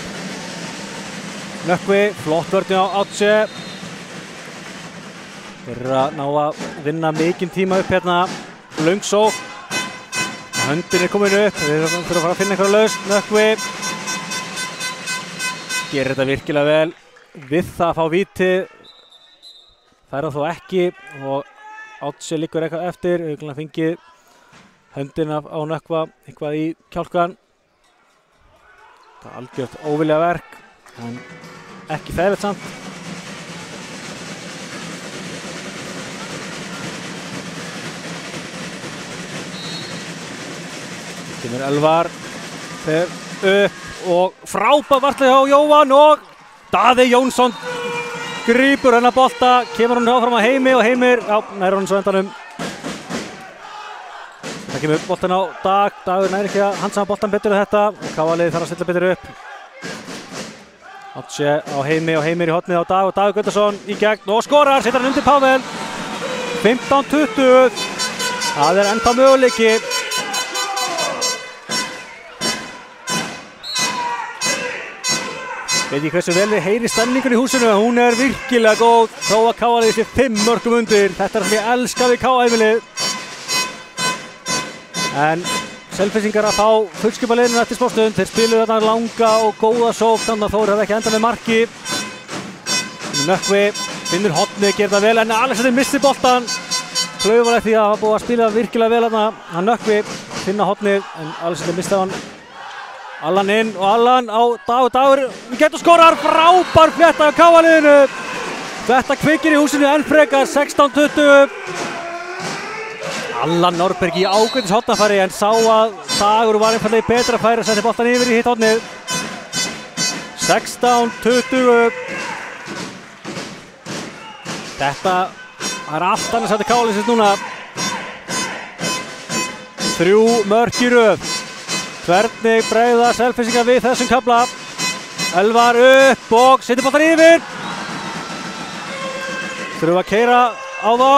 Nökkvi, flott vörn á Átse. Þeir að ná að vinna mikinn tíma upp hérna. Löng sókn. Höndin komin upp, við þurfum að fara að finna einhverja lausn. Nökkvi gerir þetta virkilega vel við það að fá víti. Fær það þó ekki og Átse liggur eitthvað eftir. Auðvitað fengið höndin á Nökkva eitthvað í kjálkan. Það er algjört óvilja verk en ekki þægilegt samt. Kemur Elvar, fer upp og frábær vartlega hjá Jóhann og Daði Jónsson grípur hennar bolta, kemur hann áfram að Heimi og Heimir, já, nær hann svo endanum. Það kemur boltan á Dagur nær ekki að handsama boltan betur en þetta. KA þarf að stilla betur upp. Átse á Heimi og Heimir í hornið á Dag og Dagur Gunnarsson í gegn og skorar, setur hann undir Pável. 15-20, það ennþá möguleiki. Veit ekki hversu vel við heyri stemningun í húsinu, hún virkilega góð þó að KA sé 5 mörkum undir. Þetta sem ég elska við KA-heimilið. En Selfyssingar að fá fullskipaliðinu eftir smástund. Þeir spiluðu þarna langa og góða sókn, þannig að Þór hefði ekki endað með marki. Nökkvi finnur hornið, gerir það vel en Alexander missti boltan. Klaufalegt því að hafa búið að spila virkilega vel þarna. Hann Nökkvi finna hornið en Alexander misti hann. Allan inn og Allan á Dagur getur skorar, frábær flétta á KA-liðinu. Þetta kveikir í húsinu enn frekar, 16-20. Allan Norberg í ágætis hornafæri en sá að Dagur var einfaldlega í betra færi og setti boltan yfir í hitt hornið. 16-20. Þetta er allt annars að KA-liðsins núna. 3 mörk í röð. Hvernig bregða Selfyssingar við þessum kafla? Elvar upp og setur boltan yfir. Þurfum að keyra á þá.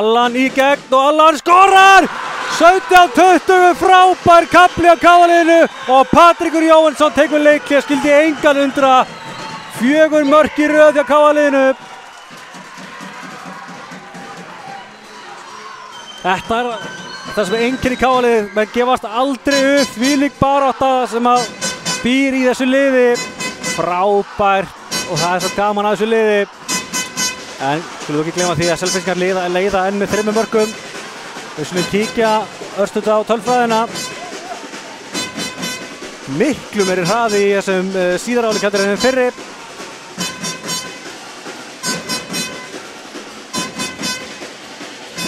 Allan í gegn og Allan skorar! 17-20, frábær kafli á KA-liðinu og Patrekur Jóhannsson tekur leikli og skildi engan undra. 4 mörk í röð hjá KA-liðinu. Þetta það sem einkenni KR-liðið, menn gefast aldrei upp, þvílík barátta sem að býr í þessu liði, frábært og það svo gaman að þessu liði. En skulum ekki gleyma því að Selfyssingar leiða enn með 3 mörkum. Við skulum kíkja örstuð á tölfræðina. Miklu meiri hraði í þessum síðari hálfleik heldur en fyrri.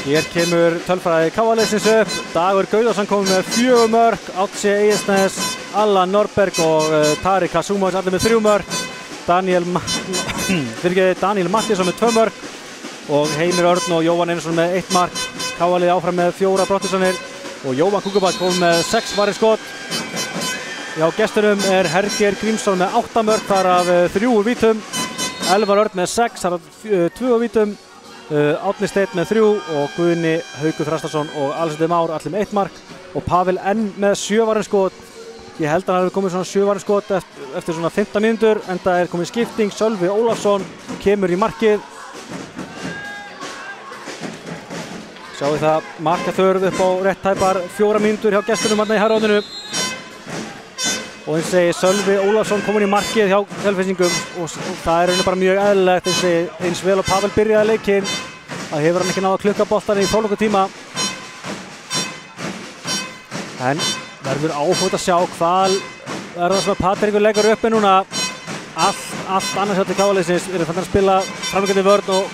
Hér kemur tölfræði KR-liðsins upp. Dagur Gauðarsson komið með 4 mörk, Átsi Egilsnes, Allan Norberg og Tariq Kasumovic allir með 3 mörk. Daniel Mattíasson með 2 mörk og Heimir Örn og Jóhann Einarsson með 1 mark. KR-liðið áfram með 4 brottvísanir og Jóhann Kúkubak kom með 6 varið skot. Já, gestunum Hergeir Grímsson með 8 mörk, þar af 3 úr vítum. Elvar Örn með 6, þar af 2 úr vítum. Árni Steinn með 3 og Guðni Haukur Þrastarsson og Alexander Már allir með 1 mark og Pavel N með 7 varið skot. Ég held að hann hefur komið svona 7 varið skot eftir svona 15 mínútur, en það komið skipting. Sölvi Ólafsson kemur í markið. Sjáum við það, markaþörf upp á rétt tæpar 4 mínútur hjá gestunum hérna í herraðinu. Og eins segi Sölvi Ólafsson komin í markið hjá Selfyssingum og það bara mjög eðlilegt eins vel og Pavel byrjaði leikinn. Það hefur hann ekki náð að klukka boltann í 12 tíma. En verður áhugt að sjá hvað það sem að Patrik leggur uppi núna. Allt annars hjá KR-liðsins eru fann að spila framliggjandi vörn og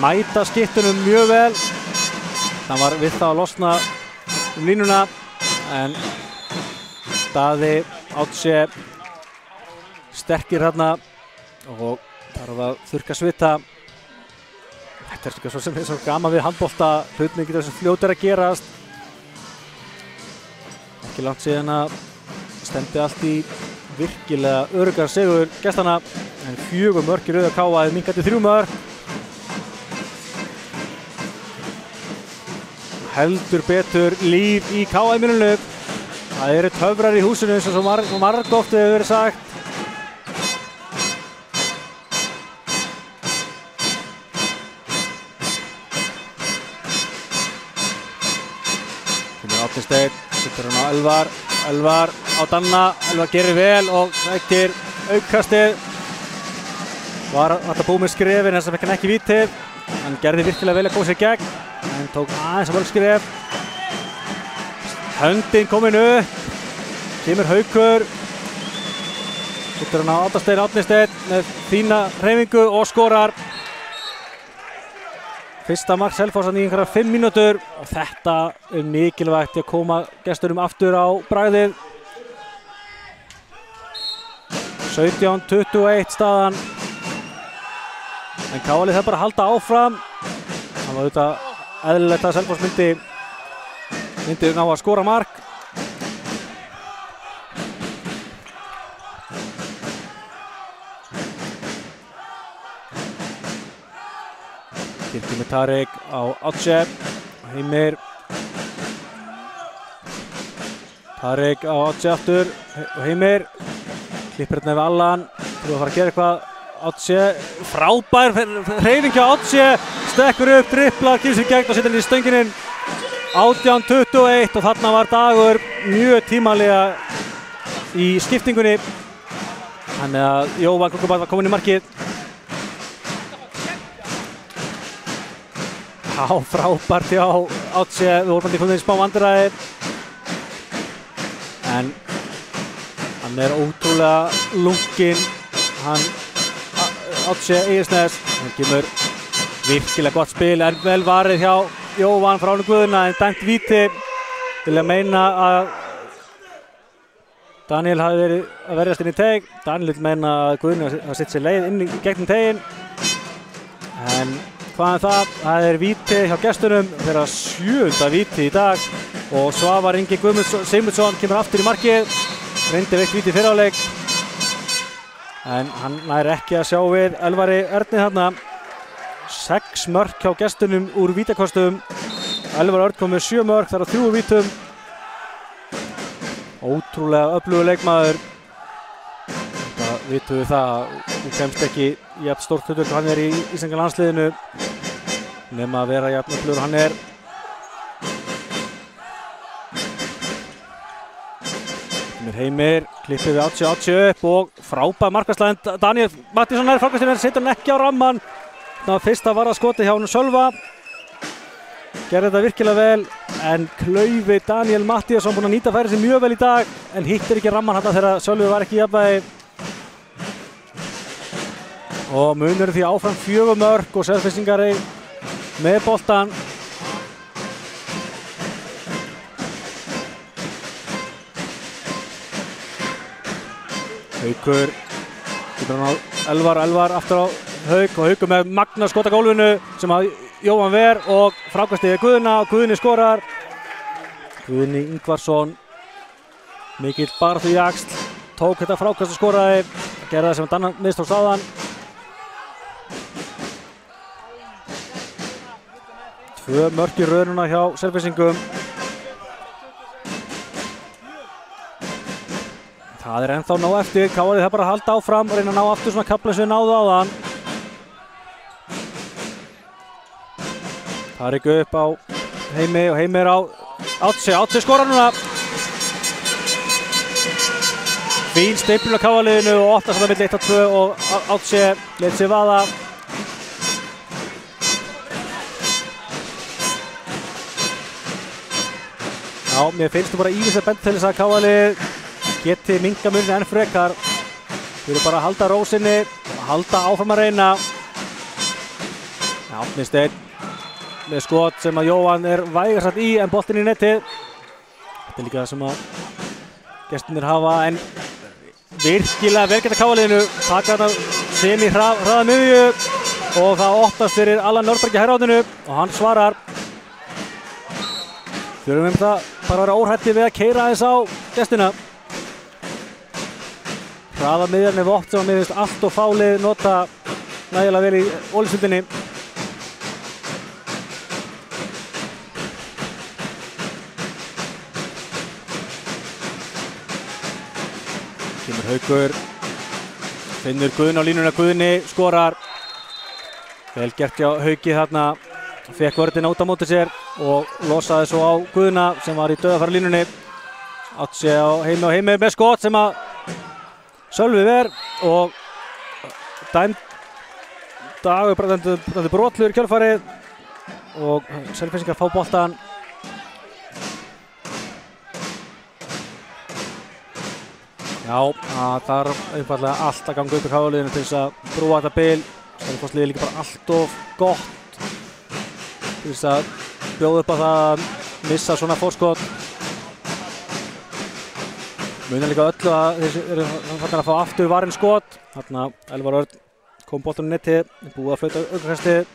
mæta skiptunum mjög vel. Það var við það að losna línuna, en Daði Átsi sterkir hérna og þarf að þurrka svita. Þetta svo sem svo gaman við handbolta, hlutin getur þessu fljótar að gerast. Ekki langt síðan að stemdi allt í virkilega öruggar sigur gestana, en 4 mörk í röð að KR minnkandi 3 mörk. Heldur betur líf í KR-muninu. Það eru töfrar í húsinu eins og svo margoft hefur verið sagt. Kemur Árni Steinn, setur hann á Elvar á Danna, Elvar gerir vel og sækir aukastið. Var alltaf búið með skrefin en þess að fekk hann ekki vítið. Hann gerði virkilega vel að koma sér í gegn, en tók aðeins að mörg skref. Höndin komin upp, kemur Haukur, setur hann á Árni Steinn með fína hreyfingu og skorar. Fyrsta mark Selfossan í einhverjar 5 mínútur og þetta mikilvægt að koma gestunum aftur á bragðið. 17-21 staðan, en KR það bara að halda áfram. Það var auðvitað eðlilegt að Selfoss myndi ná að skora mark. Kirkir með Tariq á Átsi, Heimir. Tariq á Átsi aftur og Heimir. Klippir hérna við Allan, þurfa að fara að gera eitthvað. Átsi, frábær hreyfing hjá Átsi, stekkur upp, dribblar, kemur sér í gegn og setur hann í stönginin. 18-21 og þarna var Dagur mjög tímalega í skiptingunni. Þannig að Jóhann Kúkubak var komin í markið. Já, frábært hjá Átsi, við vorum komið í smá vandræði. En hann ótrúlega lunkinn, hann Átsi Egilsnes. Hann kemur virkilega gott spil, en vel varið hjá Jóhann frá Guðna, en dæmt víti. Til að meina að Daniel hafi verið að verjast inn í teig. Daniel vil meina að Guðni hafi sett sér leið inn í gegnum teginn. En hvað það? Það víti hjá gestunum, þeirra 7. víti í dag og Svavar Ingi Sigmundsson kemur aftur í markið. Reyndi veitt víti í fyrri hálfleik, en hann nær ekki að sjá við Elvari Erni þarna. 6 mörk hjá gestunum úr vítakostum. Elvar Örn kom með 7 mörk, þar á 3 úr vítum. Ótrúlega öflugur leikmaður. Þetta vitum við það, hún kemst ekki í jafn stórt hlutverk og hann í íslenska landsliðinu. nema að vera jafnöflugur hann er. Heimir klippið við 80 upp og frábær markaslæðin. Daniel Mattísson er frákvæmstir, setur hann ekki á ramman. Það var fyrsta varðaskotið hjá hann Sölva. Gerði þetta virkilega vel, en klaufi Daniel Mattísson búinn að nýta færi sig mjög vel í dag, en hittir ekki ramman þarna þegar Sölvi var ekki í jafnvægi. Og munurinn því áfram 4 mörk og Selfyssingar með boltan. Haukur, Elvar aftur á Hauk og Haukur með magna skot á gólfinu sem að Jóhann ver og frákastið Guðna og Guðni skorar. Guðni Ingvarsson, mikill baráttu í jaxl, tók þetta frákast og skoraði, gerði það sem að Danna mistókst áðan. 2 mörk í röðuna hjá Selfyssingum. Það er ennþá nóg eftir, KR það bara að halda áfram og reyna að ná aftur svona kafla sem við náðu áðan. Það er ekki upp á Heimi og Heimi er á Átsi skorar núna. Fín steypil á KR-liðinu og 8 saman milli 1-2 og Átsi leit sér vaða. Já, mér finnst þú bara ívislega bent til þess að KR-lið geti minka munni enn frekar. Við erum bara að halda rósinni, halda áfram að reyna. Árni Steinn með skot sem að Jóhann er vægarsagt í en boltinn í netið. Þetta er líka það sem að gestirnir hafa, en virkilega vel geta KR-liðinu. Taka þarna sem í hraða miðju og það opnast fyrir Allan Nörberg í hægri og hann svarar. Þurfum það bara að vera óhrættir við að keyra aðeins á gestina. Hraða miðjarn er vopn sem að mér finnst allt og fálið nota nægilega vel í Ólafsvíkinni. Kemur Haukur, finnur Guðna á línuna, Guðni skorar. Vel gert hjá Hauki þarna, fekk vörðina út á móti sér og losaði svo á Guðna sem var í dauðafæra línunni. Átt sig á Heimi og Heimi með skot sem að Sölvi ver og Dagur brotlur í kjölfarið og Selfyssingar fá boltan. Já, það þarf einfaldlega allt að ganga upp í KR-liðinu til þess að brúa þetta bil. Selfoss-liðið líka bara allt of gott til þess að bjóða upp á það að missa svona fórskot. Munar líka öllu að þeir eru að fá aftur varinn skot. Þarna Elvar Örn kom boltanum í netið, búið að flauta aukakastið.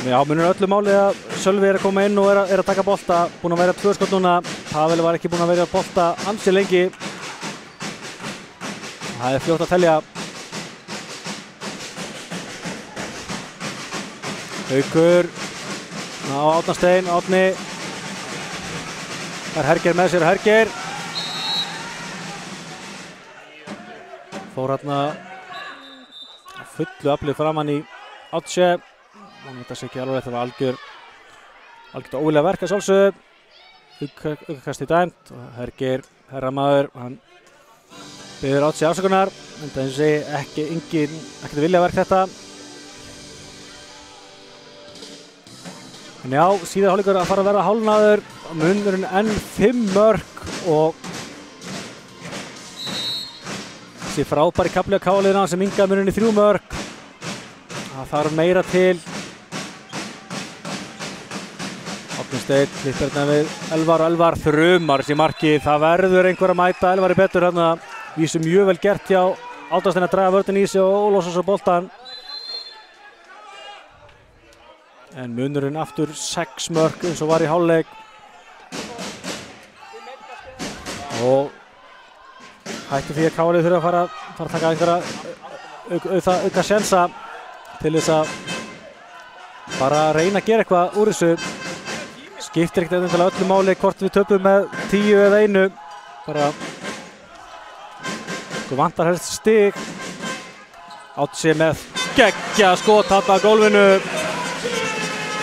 Já, munar öllu máli að Sölvi er að koma inn og er að taka bolta. Búinn að vera 2 skot núna. Pavel var ekki búinn að vera að bolta ansi lengi. Það er fljótt að telja. Haukur á Árna Steinn, Árni. Það er Herger með sér, Herger. Fór hérna fullu aflið framann í Átse. Þetta sé ekki alveg, þetta var algjört óvilja verk að sjálfsögðu. Aukakast í dæmt og Herger, herramaður, hann biður Átse afsökunar. En það sé ekkert vilja verk þetta. En já, síðan hálfleikur að fara að verða hálfnaður. Munurinn enn 5 mörk og þessi frábæri kafli á KR-liðina sem minnkaði munurinn í 3 mörk. Það þarf meira til. Árni Steinn klippir hérna við Elvar og Elvar þrumar þessi marki. Það verður einhver að mæta Elvari betur hérna. Vísu mjög vel gert hjá Átnasteinn að draga vörðin í sig og losa svo boltan. En munurinn aftur 6 mörk eins og var í hálfleik. Og hætti því að KR-lið þurfa að fara að taka einhverja auka sjensa til þess að bara reyna að gera eitthvað úr þessu. Skiptir ekkert endilega öllu máli hvort við töpum með 10 eða 1. Bara vantar helst stig. Átsi með geggja skot þarna á gólfinu.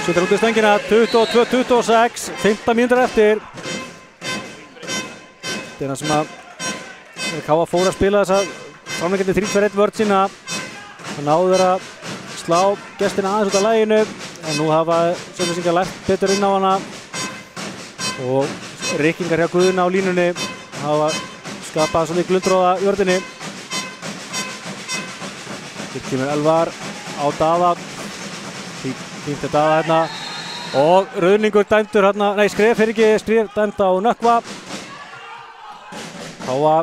Setur út í stöngina, 22-26, 15 mínútur eftir. Þetta er það sem að Káa fór að spila þessa framleikandi 3-2-1 vörn sína. Það náðu þeir að slá gestina aðeins út af laginu en nú hafa Selfyssingar lært betur inn á hana og rykkingar hjá Guðna á línunni hafa skapað svolítið glundróða í vörninni. Hér kemur Elvar á Daða. Fínt er Daða hérna og rauðningur dæmdur hérna, nei skref dæmd á Nökkva. Káa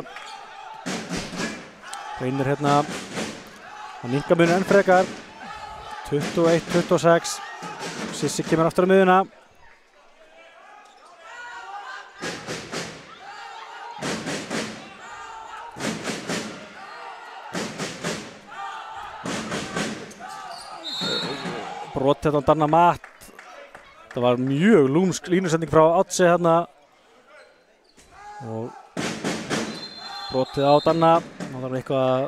reynir hérna að minnka muninn enn frekar. 21-26. Sissi kemur aftur á miðjuna. Brot hérna á Danna Matt. Það var mjög lúmsk línusending frá Átsi hérna. Og brotið á Danna. Það var eitthvað að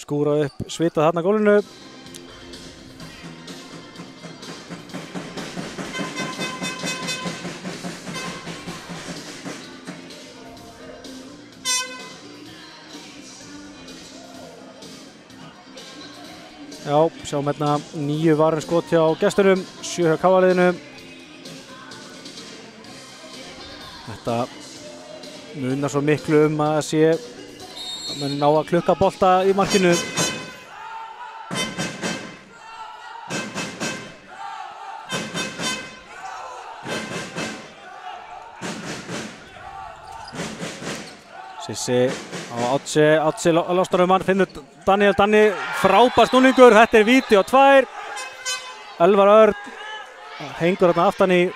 skúra upp svitað þarna á gólfinu. Já, sjáum hérna 9 varin skot hjá gestunum, 7 hjá Káa-liðinu. Þetta munar svo miklu að sé að menn ná að klukka bolta í markinu. Sissi á Átsi losnar mann, finnur Danni, frábær snúningur, þetta er víti á 2. Elvar Örn hengur hérna aftan í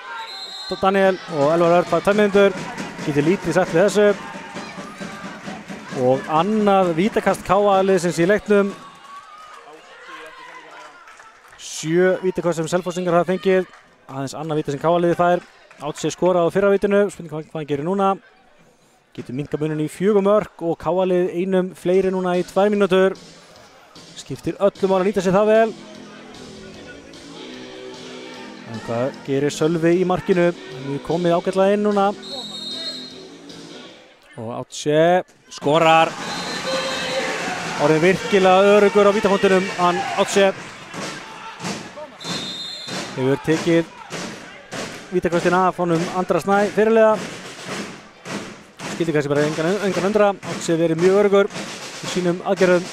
Daniel og Elvar Örn fær 2 mínútur, getur lítið sett við þessu. Og annað vítakast Káa-liðsins í leiknum. 7 vítakast sem Selfossingar hafa fengið, aðeins annað víti sem Káa-liðið fær. Átsi skoraði á fyrra vítinu, spurning hvað hann gerir núna. Getur minnka munin í 4 mörk og Káa-lið einum fleiri núna í 2 mínútur. Skiptir öllum að nýta sér það vel. En hvað gerir Sölvi í markinu? Hann er komið ágætlega inn núna. Og Átsi skorar. Orðinn virkilega öruggur á vítapunktinum, hann Átsi. Hefur tekið vítakostina af honum Andra Snæ fyrirliða. Skildi kannski bara engan undra, Átsi verið mjög öruggur í sínum aðgerðum.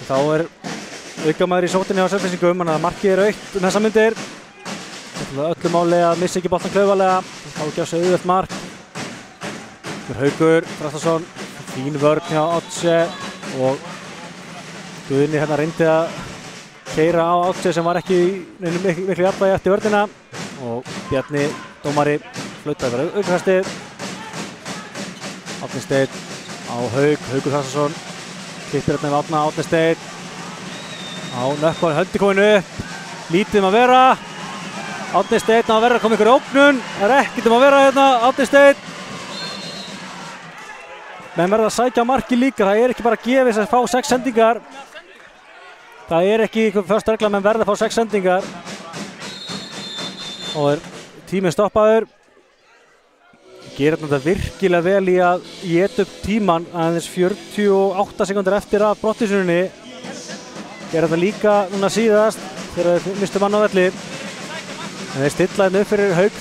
Þá er aukamaður í sótinni á Selfyssingum, þannig að markið er aukt þessa myndir. Þetta er öllu máli að missa ekki boltan klaufalega, þá ekki á sig auðvelt mark. Haukur Þrastharson, fín vörn hjá Átsi og Guðni hérna reyndi að keyra á Átsi sem var ekki í miklu jafnvægi eftir vörnina og Bjarni dómari flautaði bara aukakastið. Árni Steinn á Haukur Þrastharson, klippir hérna við Árni Steinn á Nökkva, höndi kominu upp, lítið að vera. Árni Steinn að vera að koma ykkur í ógnun, það er ekkert að vera hérna, Árni Steinn. Menn verða að sækja marki líka, það er ekki bara að gefa þess að fá 6 sendingar. Það er ekki fyrst regla, menn verða að fá 6 sendingar. Og er tíminn stoppaður. Gerir þetta virkilega vel í að éta upp tíman aðeins 48 sekúndur eftir að brottvísuninni. Gerir þetta líka núna síðast þegar þeir mistu mann á velli. En þeir stilla hérna upp fyrir Hauk.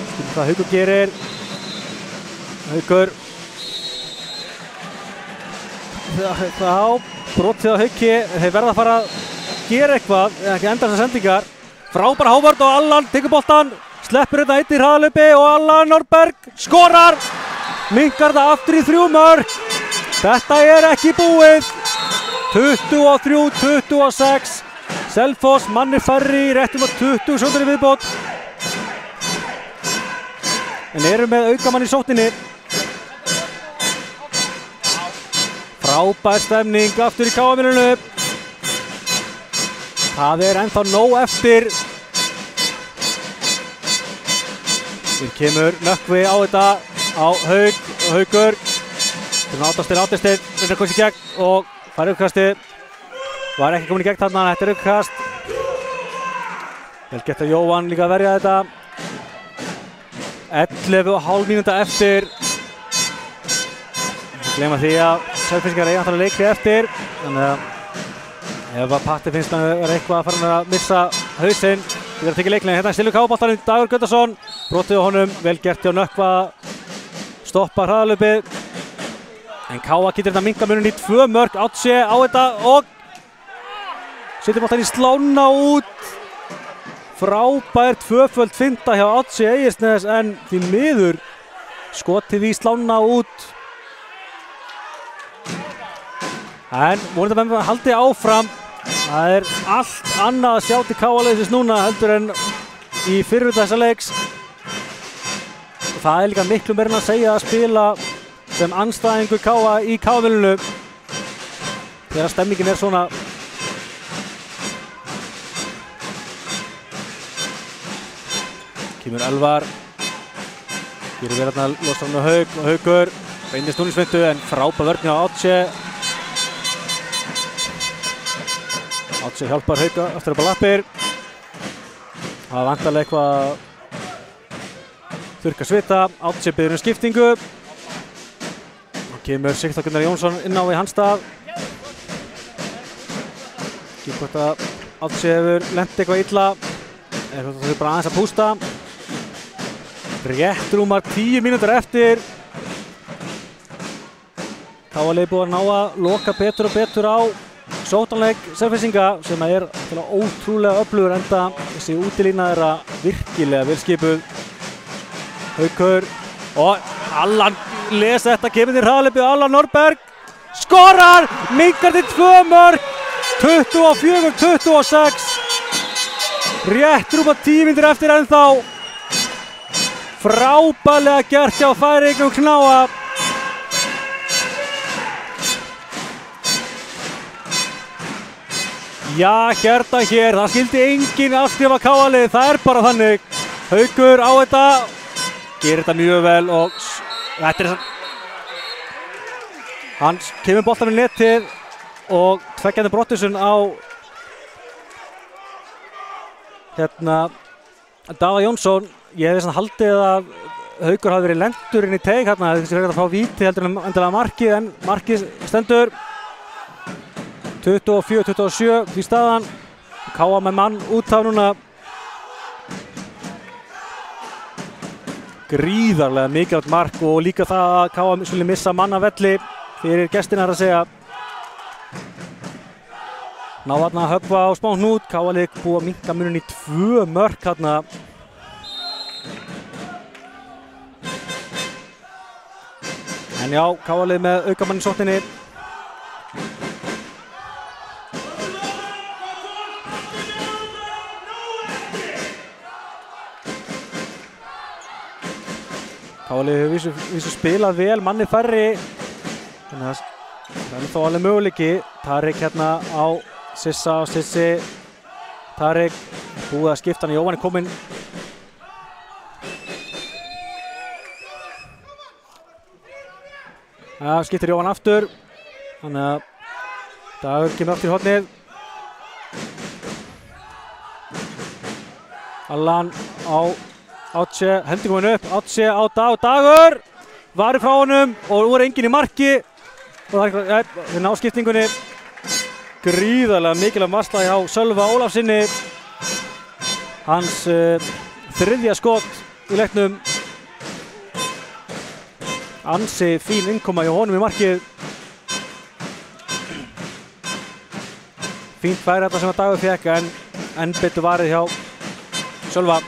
Skilur hvað Haukur gerir. Haukur. Já, brotið á Hauki. Þeir verða að fara að gera eitthvað, ekki enda þessar sendingar. Frábær Hávard og Allan tekur boltan. Sleppur þetta eitt í hraðalaupi og Allan Norberg skorar. Minkar það aftur í 3 mörk. Þetta er ekki búið. 23-26. Selfoss manni færri í réttum á 20 sekúndur í viðbót. En eru með aukamann í sóttinni. Frábær stemning aftur í Káa-milinu. Það er ennþá nóg eftir. Hér kemur Nökkvi á þetta á Haukur. Áttastir, reynir að komast í gegn og fær uppkastið. Var ekki komin í gegn þarna, þetta er uppkast. Vel gert að Jóhann líka að verja þetta. 11,5 mínúta eftir. Gleyma því að Selfyssingar eiga náttúrulega leikli eftir. Þannig að ef að Patti finnst hann vera eitthvað að fara að missa hausinn, því að tekja leiklega. Hérna er Silvi Káa-boltanum, Dagur Gunnarsson. Brotið á honum, vel gert hjá Nökkva. Stoppa hraðalöpið. En Káa getur þetta minnka muninn í 2 mörk. Átse á þetta og setur boltan í slána út. Frábær tvöföld finta hjá Átse Egilsnes en því miður skotið í slána út. En vonandi að menn haldi áfram. Það er allt annað að sjá til Káa-liðsins núna heldur en í fyrri þessa leiks. Það er líka miklu meira en að segja að spila sem andstæðingur Káa í Káa-velinu. Þegar stemmingin er svona. Kemur Elvar. Gerir vel að losa hann á Hauk og Haukur beinir snúningsvindu en frábær vörn hjá Átse. Átse hjálpar Hauka aftur upp á lappir. Það vantarlega eitthvað að þurrka svita. Átse biður skiptingu. Og kemur Sigþór Gunnar Jónsson inn á í hans stað. Ekki hvort að Átse hefur lent eitthvað illa. Eða hvort það þurfi bara aðeins að pústa. Rétt rúmar 10 mínútur eftir. Káa-liðið búið að ná að loka betur og betur á sóknarleik Selfyssinga sem er ótrúlega öflugur enda þessi útilína er að virkilega vel skipuð. Haukur og Allan les þetta, kemur til hraðalöpið, Allan Norberg skorar, minkar til 2 mörk, 24-26. Rétt rúma 10 mínútur eftir ennþá. Frábærlega gert hjá Færeyingum Knáa. Já, hérna hér, það skildi enginn afskrifa Káa-liðið, það er bara þannig. Haukur á þetta, gerir þetta mjög vel og þetta er þess að hann kemur boltanum í netið og tveggjandi Brottisson á hérna Daða Jónsson. Ég hefði svona haldið að Haukur hafi verið lendur inn í teig hérna, þessi verið að fá víti heldur en endilega markið en markið stendur. 24-27 því staðan. Káa með mann út af núna. Gríðarlega mikilvægt mark og líka það að Káa skulle missa mann af velli fyrir gestina að segja. Ná þarna að höggva á smá hnút. Káa-lið búið að minnka muninn í 2 mörk þarna. En já, Káa-lið með aukamann í sókninni. Káa-lið hefur vísu spilað vel, manni færri. Þannig að það er þó alveg möguleiki. Tarik hérna á Sissa og Sissi. Tarik búið að skipta hann, Jóhann er kominn. Já, skiptir Jóhann aftur. Þannig að Dagur kemur aftur í hornið. Allan á Átse, hendur komin upp, Átse á Dagur, varir frá honum og nú er enginn í marki og það er við ná skiptingunni. Gríðarlega mikilvæg varsla hjá Sölva Ólafsinni, hans þriðja skot í leiknum. Ansi fín innkoma hjá honum í markið. Fínt færi þetta sem að Dagur fékk en betur varið hjá Sölva.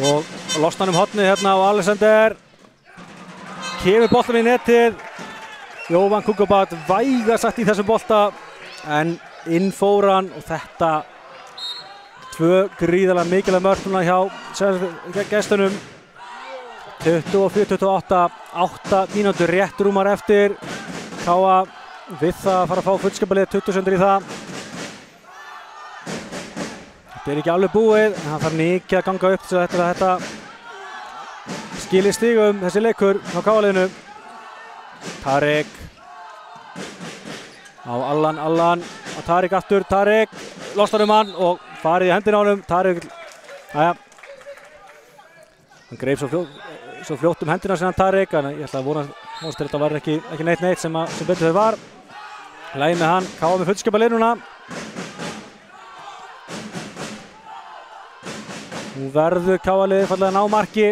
Og losna hann hornið hérna á Alexander. Kemur boltan í netið. Jóhann Kukubat vægasagt í þessum bolta. En inn fór hann og þetta 2 gríðarlega mikilvæg mörk núna hjá gestunum. 24-28, 8 mínútur rétt rúmar eftir. Káa við það að fara að fá fullskapalið 20 sekundur í það. Þetta er ekki alveg búið, en það þarf mikið að ganga upp til að þetta skili stigum þessi leikur á Káa-liðinu. Tarek á Allan á Tarek aftur, Tarek losnar hann og farið í hendina á honum. Tarek, aðja, hann greip svo fljótt hendina sinna Tarek, en ég ætla að vonast þetta var ekki neitt sem betur þau var. Lægi með hann, Káa með fullskipalið núna. Nú verður Káa-liðið fallega að ná marki.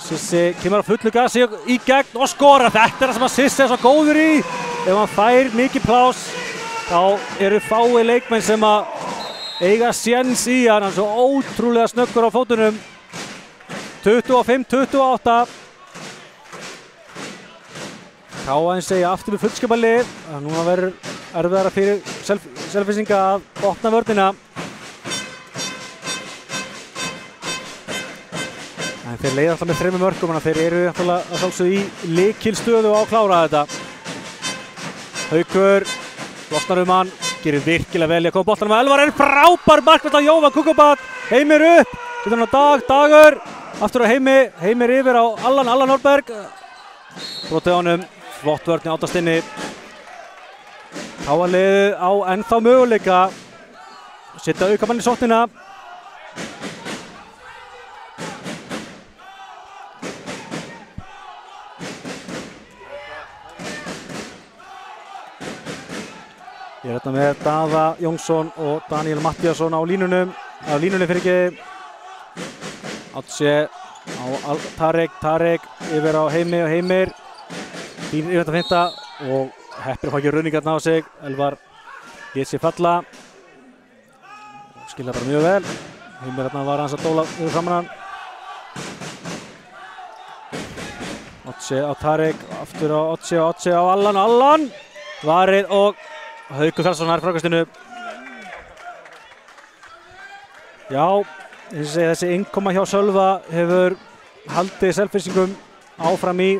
Sissi kemur á fullu gasi í gegn og skora. Þetta það sem að Sissi svo góður í. Ef hann fær mikið pláss, þá eru fáir leikmenn sem að eiga séns í hann. Hann er svo ótrúlega snöggur á fótunum. 25-28. Káa segja aftur með fullskipalið. Núna verður erfiðara fyrir Selfyssinga að opna vörnina. En þeir leiða alltaf með 3 mörkum, þannig að þeir eru að sjálfsögðu í lykilstöðu á að klára þetta. Haukur losnar hann, gerir virkilega vel í að koma boltanum. Elvar frábær markvert á Jóhann Kukubat. Heimir upp, getur hann á Dagur. Aftur á Heimir yfir á Allan Norberg. Brotið á honum, flott vörn í áttastinni. Káa-liðið á ennþá möguleika. Setja aukamann í sóknina. Ég er hérna með Daða Jónsson og Daniel Mattíasson á línunum fyrir ekki. Átse á Tarek yfir á Heimir. Fín yfir þetta finta og heppir að fá ekki rauningarna á sig. Elvar lét sér falla. Skilja bara mjög vel. Heimir hérna var hans að dóla yfir framan hann. Átse á Tarek, aftur á Átse á Allan. Varið og Haukur Þrarsson nær frákastinu. Já, þessi innkoma hjá Sölva hefur haldið Selfyssingum áfram í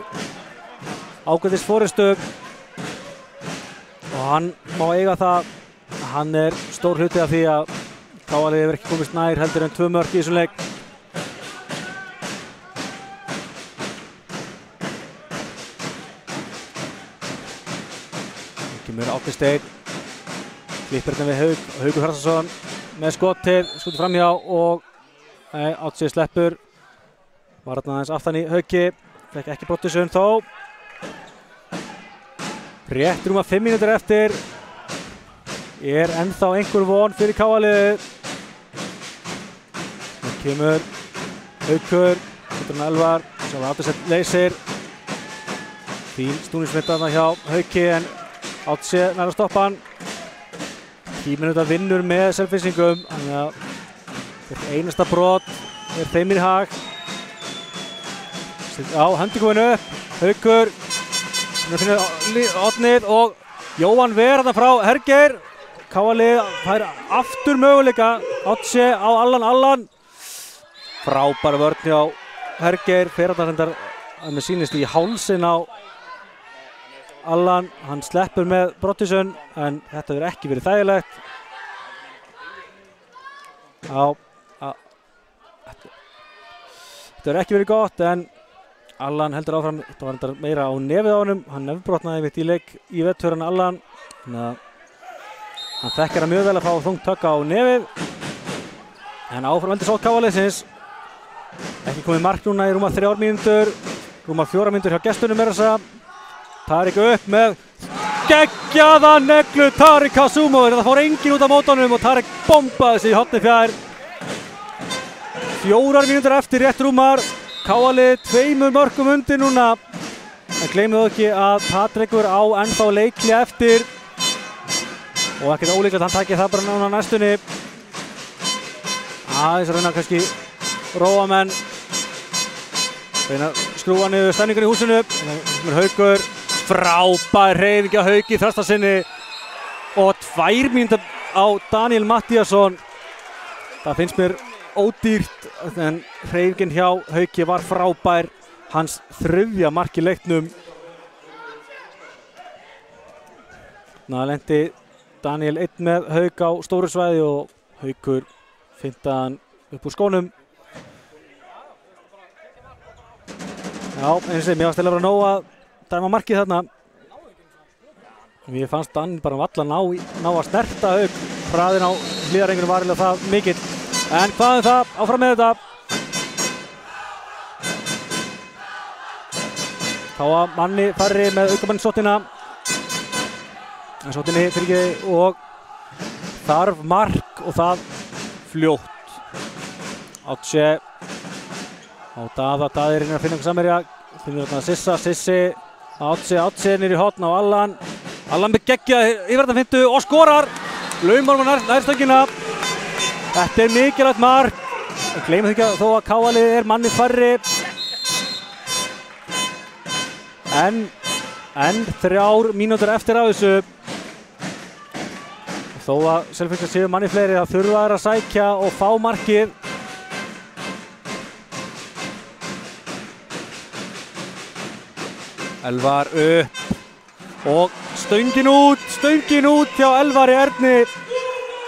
ágætis forystu. Og hann má eiga það. Hann er stór hluti af því að Káa-liðið hefur ekki komist nær heldur en 2 mörk í þessum leik. Kemur Átni Steinn. Klippir hérna við Haukur Þrarsson með skotið framhjá og Átsi sleppur. Var hérna aðeins aftan í Hauki, fekk ekki brottvísun þó. Rétt rúma 5 mínútur eftir. Er ennþá einhver von fyrir Káa-liðið. Nú kemur Haukur, Elvar, sem Átni Steinn leysir. Fín stúnismitt þarna hjá Hauki en Átsi nær að stoppa hann. 10 mínúta vinnur með Selfyssingum, þannig að hvert einasta brot er þeim í hag. Já, hendinguminn upp, Haukur, finnur Átnið og Jóhann ver þarna frá Hergeir. Káa-liðið fær aftur möguleika, Átse á Allan. Frábær vörn hjá Hergeir, fer þarna hendar með sýnist í hálsinn á Allan, hann sleppur með brottvísun en þetta verður ekki verið þægilegt. Þetta verður ekki verið gott en Allan heldur áfram. Þetta var meira á nefið á honum, hann nefnbrotnaði mitt í leik í vetur en Allan. Þannig að hann þekkir hann mjög vel að fá þungt högg á nefið. En áfram veldi sótt Káa-liðsins. Ekki komið mark núna í rúma 3 mínútur, rúma 4 mínútur hjá gestunum er þessa. Tarek upp með geggjaða neglu Tarek Kasumo. Það fór enginn út af mótunum og Tarek bombaði sig í hornið fjær. 4 mínútur eftir rétt rúmar. Káa-liðið 2 mörkum undir núna. En gleymið ekki að Patrekur á ennþá leikli eftir. Og ekkert ólíklegt að hann taki það bara núna næstunni. Aðeins að reyna kannski róa menn. Reyna að skrúa niður stemningunni í húsinu. Þannig að Haukur. Frábær hreyfing á Hauki Þrastarsinni og 2 mínútur á Daniel Mattíasson. Það finnst mér ódýrt en hreyfingin hjá Hauki var frábær. Hans 3. mark í leiknum. Það lendi Daniel 1 með Hauk á stóru svæði og Haukur fintaði hann upp úr skónum. Já, eins og mér var stæðilega bara nóg að dæma markið þarna. Mér fannst hann bara valla ná að snerta Hauk. Hraðinn á Hlíðarengunum var eiginlega það mikill. En hvað það? Áfram með þetta. Þá að manni færri með aukamannsóttina. En sóttinni fyrir og þarf mark og það fljótt. Átse á Daða, Daði reynir að finna einhver samherja. Finnur þarna Sissa, Sissi. Átse niður í horn á Allan. Allan með geggja yfirrættanfintu og skorar. Laumar nærstöngina. Þetta er mikilvægt mark. Gleymum því ekki þó að KA-liðið manni færri. En 3 mínútur eftir af þessu. Þó að Selfyssingar séu manni fleiri, það þurfa þær að sækja og fá markið. Elvar upp og stöngin út hjá Elvari Erni.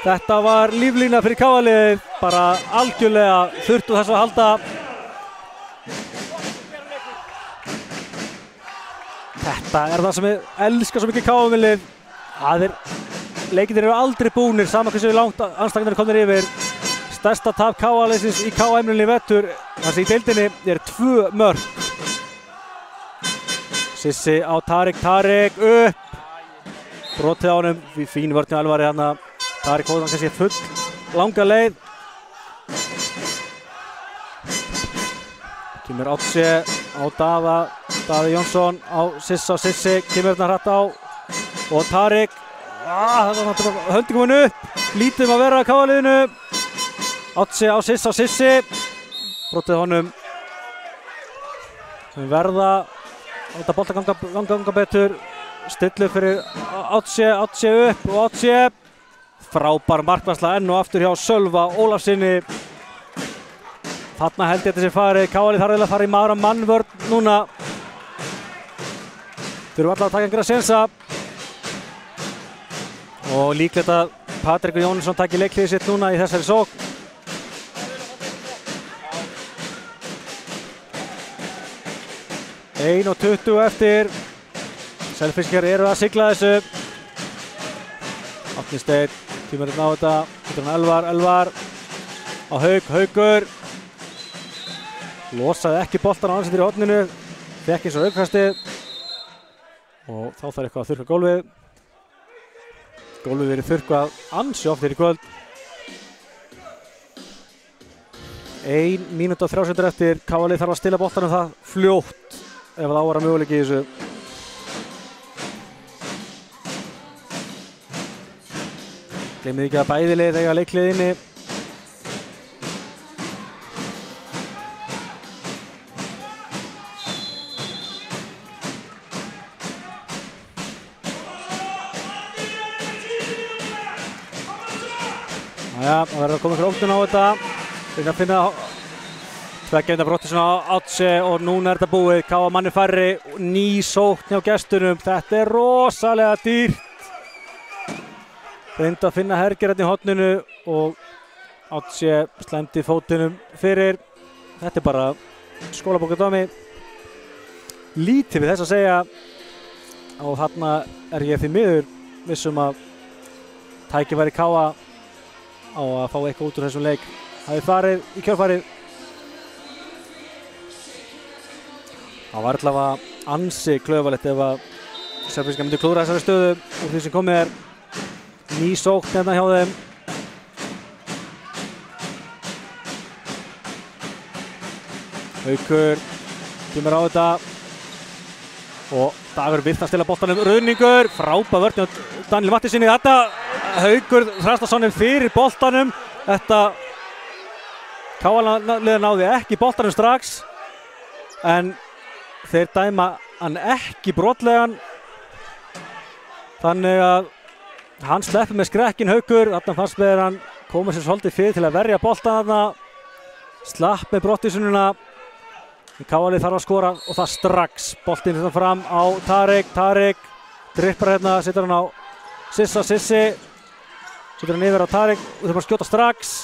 Þetta var líflína fyrir KA-liðið, bara algjörlega þurftu þess að halda. Þetta er það sem ég elska svo mikið KA-liðið. Leikirnir eru aldrei búnir, sama hversu langt andstæðingarnir eru komnir yfir. Stærsta tap KA-liðsins í KA-emlunni í vetur, þar sem í deildinni 2 mörk. Sissi á Tarik upp. Brotið á honum, fín vörn hjá Elvari hérna. Tarik hóðan kannski full langa leið. Kemur Átse á Daða, Daði Jónsson á Sissa og Sissi, kemur hérna hratt á. Og Tarik, það var náttúrulega höndin komin upp. Lítið að vera að KA-liðinu. Átse á Sissa og Sissi. Brotið honum. Sem verða Þetta bolta ganga betur. Stillu fyrir Átse upp og Átse. Frábær markvarsla enn og aftur hjá Sölva Ólafsinni. Þarna held ég þetta sé farið. KA-lið þarf að fara í maður mannvörn núna. Þurfum alltaf að taka einhverja sénsa. Og líklegt að Patrik Jónsson taki leikliðið sitt núna í þessari sókn. Ein og 20 eftir. Selfyssingar eru að sigla þessu. Átni Steinn kemur hérna á þetta. Þetta er Elvar á Haukur. Losaði ekki boltan á ansettir í horninu. Fekk eins og aukastið. Og þá þarf eitthvað að þurrka gólfið. Gólfið verið þurrkað ansi oft hér í kvöld. 1 mínúta og 3 sekúndur eftir. KA-lið þarf að stilla boltanum það fljótt. Ef það á að vera möguleiki í þessu. Gleymið ekki að bæði lið eiga leiklið inni. Jæja, það verður að koma ykkur óttun á þetta. Reyna að finna tveggja brotti svona á Átse og núna er þetta búið. KA manni færri, ný sókn hjá gestunum. Þetta er rosalega dýrt. Reyndu að finna Herger hérna í horninu og Átse slæmdi fótinum fyrir. Þetta er bara skólabókardómi. Lítið við þess að segja. Og þarna er ég því miður vissum að tækifæri KA á að fá eitthvað út úr þessum leik. Það er farið í kjölfarið. Það var allavega ansi klaufalegt ef að Selfyssingar myndi klúðra þessari stöðu úr því sem komið er. Ný sókn hérna hjá þeim. Haukur kemur á þetta og Dagur vill að stilla boltanum. Ruðningur, frábær vörn hjá Daniel Matthísinni. Þetta Haukur Þrastardson fyrir boltanum. Þetta KA-liðið náði ekki boltanum strax en þeir dæma hann ekki brotlegan. Þannig að hann sleppur með skrekkin Haukur. Þarna fannst með hann koma sér svolítið fyrir til að verja boltan þarna. Slapp með brottísununa. KA-lið þarf að skora og það strax. Boltinn hérna fram á Tarik. Tarik drippar hérna, setur hann á Sissi. Setur hann yfir á Tarik og þurfum að skjóta strax.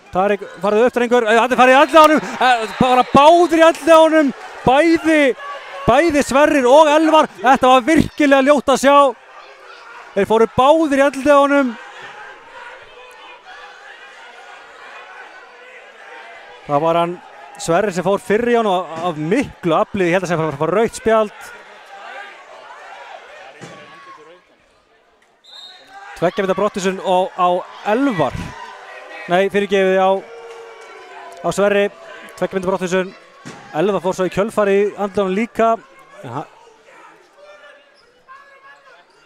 Tarik farið upp drengur. Þetta er farið í andlið á honum. Bara báðir í andlið á honum. Bæði Sverrir og Elvar. Þetta var virkilega ljótt að sjá. Þeir fóru báðir í andlitið á honum. Það var hann Sverrir sem fór fyrr í hann og af miklu aflið. Ég held að sem fara rautt spjald. Tveggja víta brottvísun og á Elvar. Nei, fyrirgefið á Sverri. Tveggja víta brottvísun. Elvar fór svo í kjölfari í andlunum líka.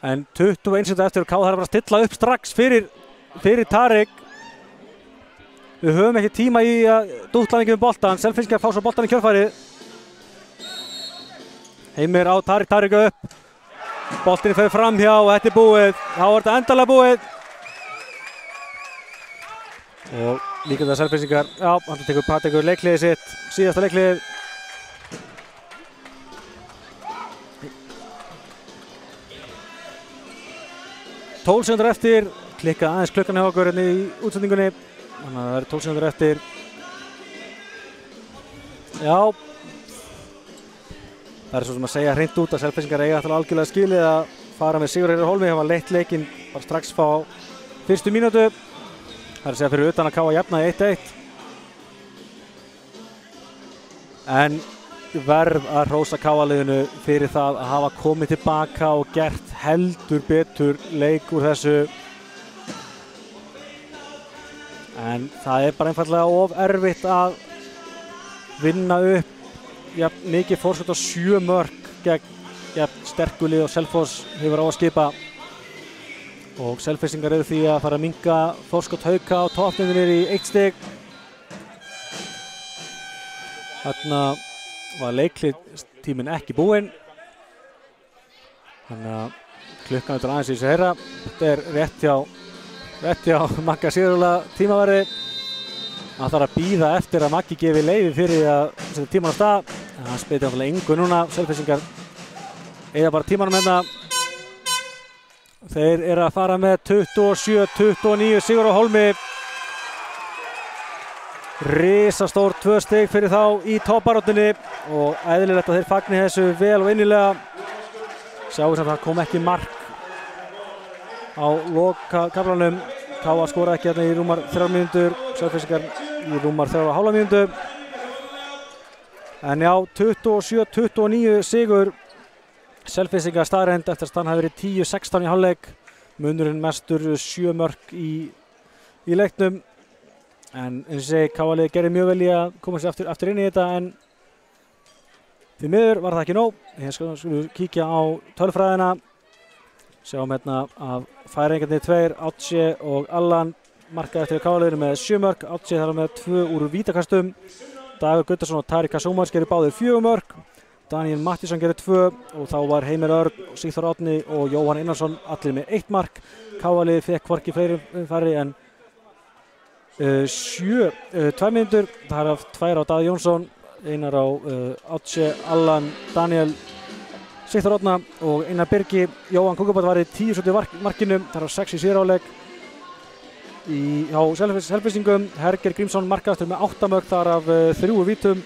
En 21 sekúndur eftir og KR þarf bara að stilla upp strax fyrir Tarik. Við höfum ekki tíma í að dútla mikið um boltan. Selfyssingar fá svo boltan í kjölfarið. Heimir á Tarik upp. Boltinn fer framhjá og þetta er búið. Þá er þetta endanlega búið. Og líka þetta Selfyssingar, já, hann tekur leikliðið sitt, síðasta leikliðið. Tólf sekúndur eftir, klikka aðeins klukkan hjá okkur hérna í útsendingunni. Þannig að það eru 12 sekúndur eftir. Já. Það er svo sem að segja hreint út að Selfyssingar eiga alltaf algjörlega skilið að fara með Sigurður Hólmi. Það var leitt leikinn bara strax frá fyrstu mínútu. Það er að segja fyrir utan að KR jafnaði 1-1. En verð að hrósa KR-liðinu fyrir það að hafa komið tilbaka og gert heldur betur leik úr þessu. En það er bara einfallega of erfitt að vinna upp mikið fórskot á 7 mörk gegn sterku lið og Selfoss hefur á að skipa. Og Selfyssingar eru því að fara að minnka fórskot Hauka á toppnum niður í 1 stig. Þarna var leiktíminn ekki búinn. Þannig að klukkan er aðeins í þessu heyra. Þetta er rétt hjá Magga Sigurðarla tímaverði. Hann þarf að bíða eftir að Maggi gefi leyfi fyrir að setja tíman á stað. En hann spyrir náttúrulega engu núna. Selfyssingar eiga bara tímanum hérna. Þeir eru að fara með 27-29 sigur á Hólmi. Risastór 2 stig fyrir þá í toppbaráttunni og eðlilegt að þeir fagni þessu vel og innilega. Sjáum sem það kom ekki mark á lokakaflanum. KR skoraði ekki hérna í rúmar 3 mínútur, Selfyssingar í rúmar 3,5 mínútur. En já, 27-29 sigur Selfyssingar staðreynd eftir að hann hafi verið 10-16 í hálfleik. Munurinn mestur 7 mörk í leiknum. En eins og segi, KR-liðið gerði mjög vel í að koma sér aftur inn í þetta en því miður var það ekki nóg. Hér skulum við kíkja á tölfræðina. Sjáum hérna að færingarnir 2, Átse og Allan markaði eftir KR-liðinu með 7 mörk. Átse þar með 2 úr vítakastum. Dagur Guttormsson og Tarik Kasumars gerði báðir 4 mörk. Daniel Mattísson gerði 2 og þá var Heimir Örn, Sigþór Árni og Jóhann Einarsson allir með 1 mark. KR-liðið fekk hvorki færri en 2 mínútur, það er af 2 á Daði Jónsson, einar á Átse, Allan, Daniel, Sigþór Árna og Einar Birgi. Jóhann Kúkabætt var í 10 í markinu, það er 6 í síðuráleik. Hjá Selfyssingum, Herger Grímsson markahæstur með 8 mörk, þar af 3 úr vítum.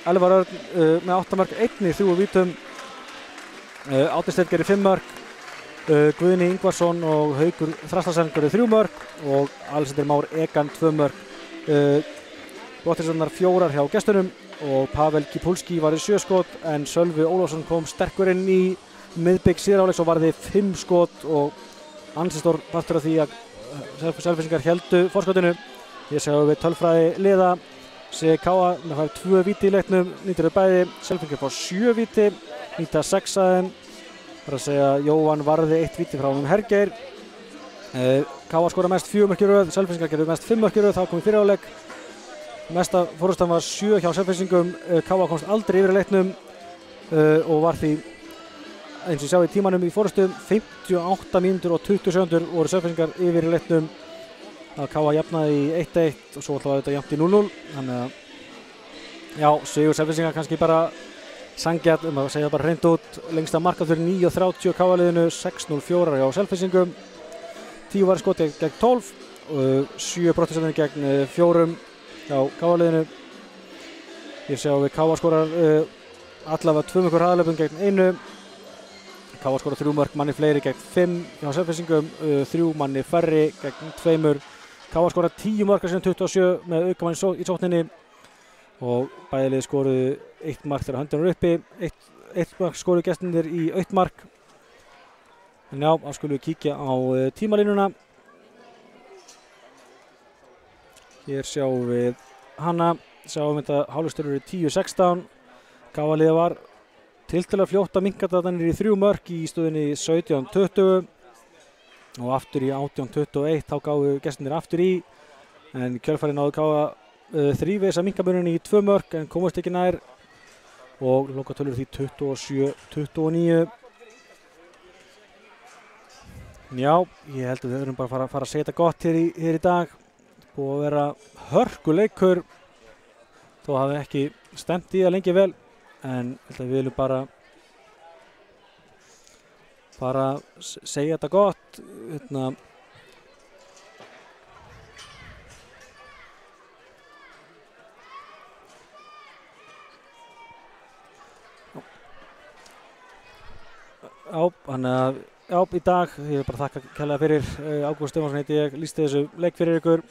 Elvar Örn með 8 mörk, einnig 3 úr vítum. Átni Steinn gerði 5 mörk. Guðni Ingvarsson og Haukur Þrastarsen gerði 3 mörk og Alexander Már Egan 2 mörk. Bóttinssonar 4 hjá gestunum og Pavel Kipulski var í 7 skot en Sölvi Ólafsson kom sterkur inn í miðbygg síðuráleiks og varði 5 skot og ansi stór partur af því að Selfyssingar héldu fórskotinu. Ég sjáum við tölfræði liða. KR með fær 2 víti í leiknum, nýtir þau bæði. Selfyssingar fá 7 víti, nýta 6 af þeim. Það er að segja að Jóhann varði 1 víti frá Hergeir. KR skora mest 4 mörk í röð, Selfyssingar gerðu mest 5 mörk í röð, þá kom í fyrri hálfleik. Mesta fórustan var 7 hjá Selfyssingum. KR komst aldrei yfir í leiknum og var því, eins og sjá í tímanum í fórustum, 58 mínútur og 20 sekúndur voru Selfyssingar yfir í leiknum. KR jafnaði í 1-1 og svo var þetta jafnt í 0-0. Þannig að, já, sigur Selfyssingar kannski bara sanngjarn, að segja bara hreint út. Lengsta markaftur 9:30 KR-liðinu, 6:04 hjá Selfyssingum. 10 var skotið gegn 12, 7 brottvísanir gegn 4 hjá KR-liðinu. Ég sé að við KR skorar allavega 2 mörkur hraðalöpum gegn 1. Káa skora 3 mörk, manni fleiri gegn 5 hjá Selfyssingum, 3 manni færri gegn 2. Káa skora 10 mörk sem 27 með aukamann í sókninni og bæði lið skoruðu 1 mark þegar höndin var uppi, 1 mark skoruðu gestirnir í 1 mark. En já, þá skulum við kíkja á tímalínuna. Hér sjáum við hana, sjáum þetta hálfleikstölur í 10-16. Káa liðið var tiltölulega fljótt að minnka þetta niður í 3 mörk í stöðunni 17-20 og aftur í 18-21 þá gáfu gestirnir aftur í en kjölfarið náðu Káa þrívegis að minnka muninn í 2 mörk en komast ekki nær og lokatölur því 27-29. Já, ég held að við höfum bara að fara að segja þetta gott hér í dag. Búið að vera hörkuleikur þó hafi ekki stemt í það lengi vel en held að við viljum bara segja þetta gott. Já, í dag, ég vil bara þakka kærlega fyrir, Ágúst Stefánsson heiti ég, lýsti þessu leik fyrir ykkur.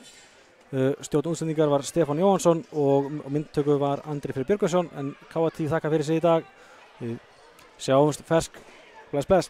Stjórn útsendingar var Stefán Jóhansson og myndtöku var Andri Freyr Björgvinsson en Káa 10 þakka fyrir sig í dag. Við sjáumst fersk, bless.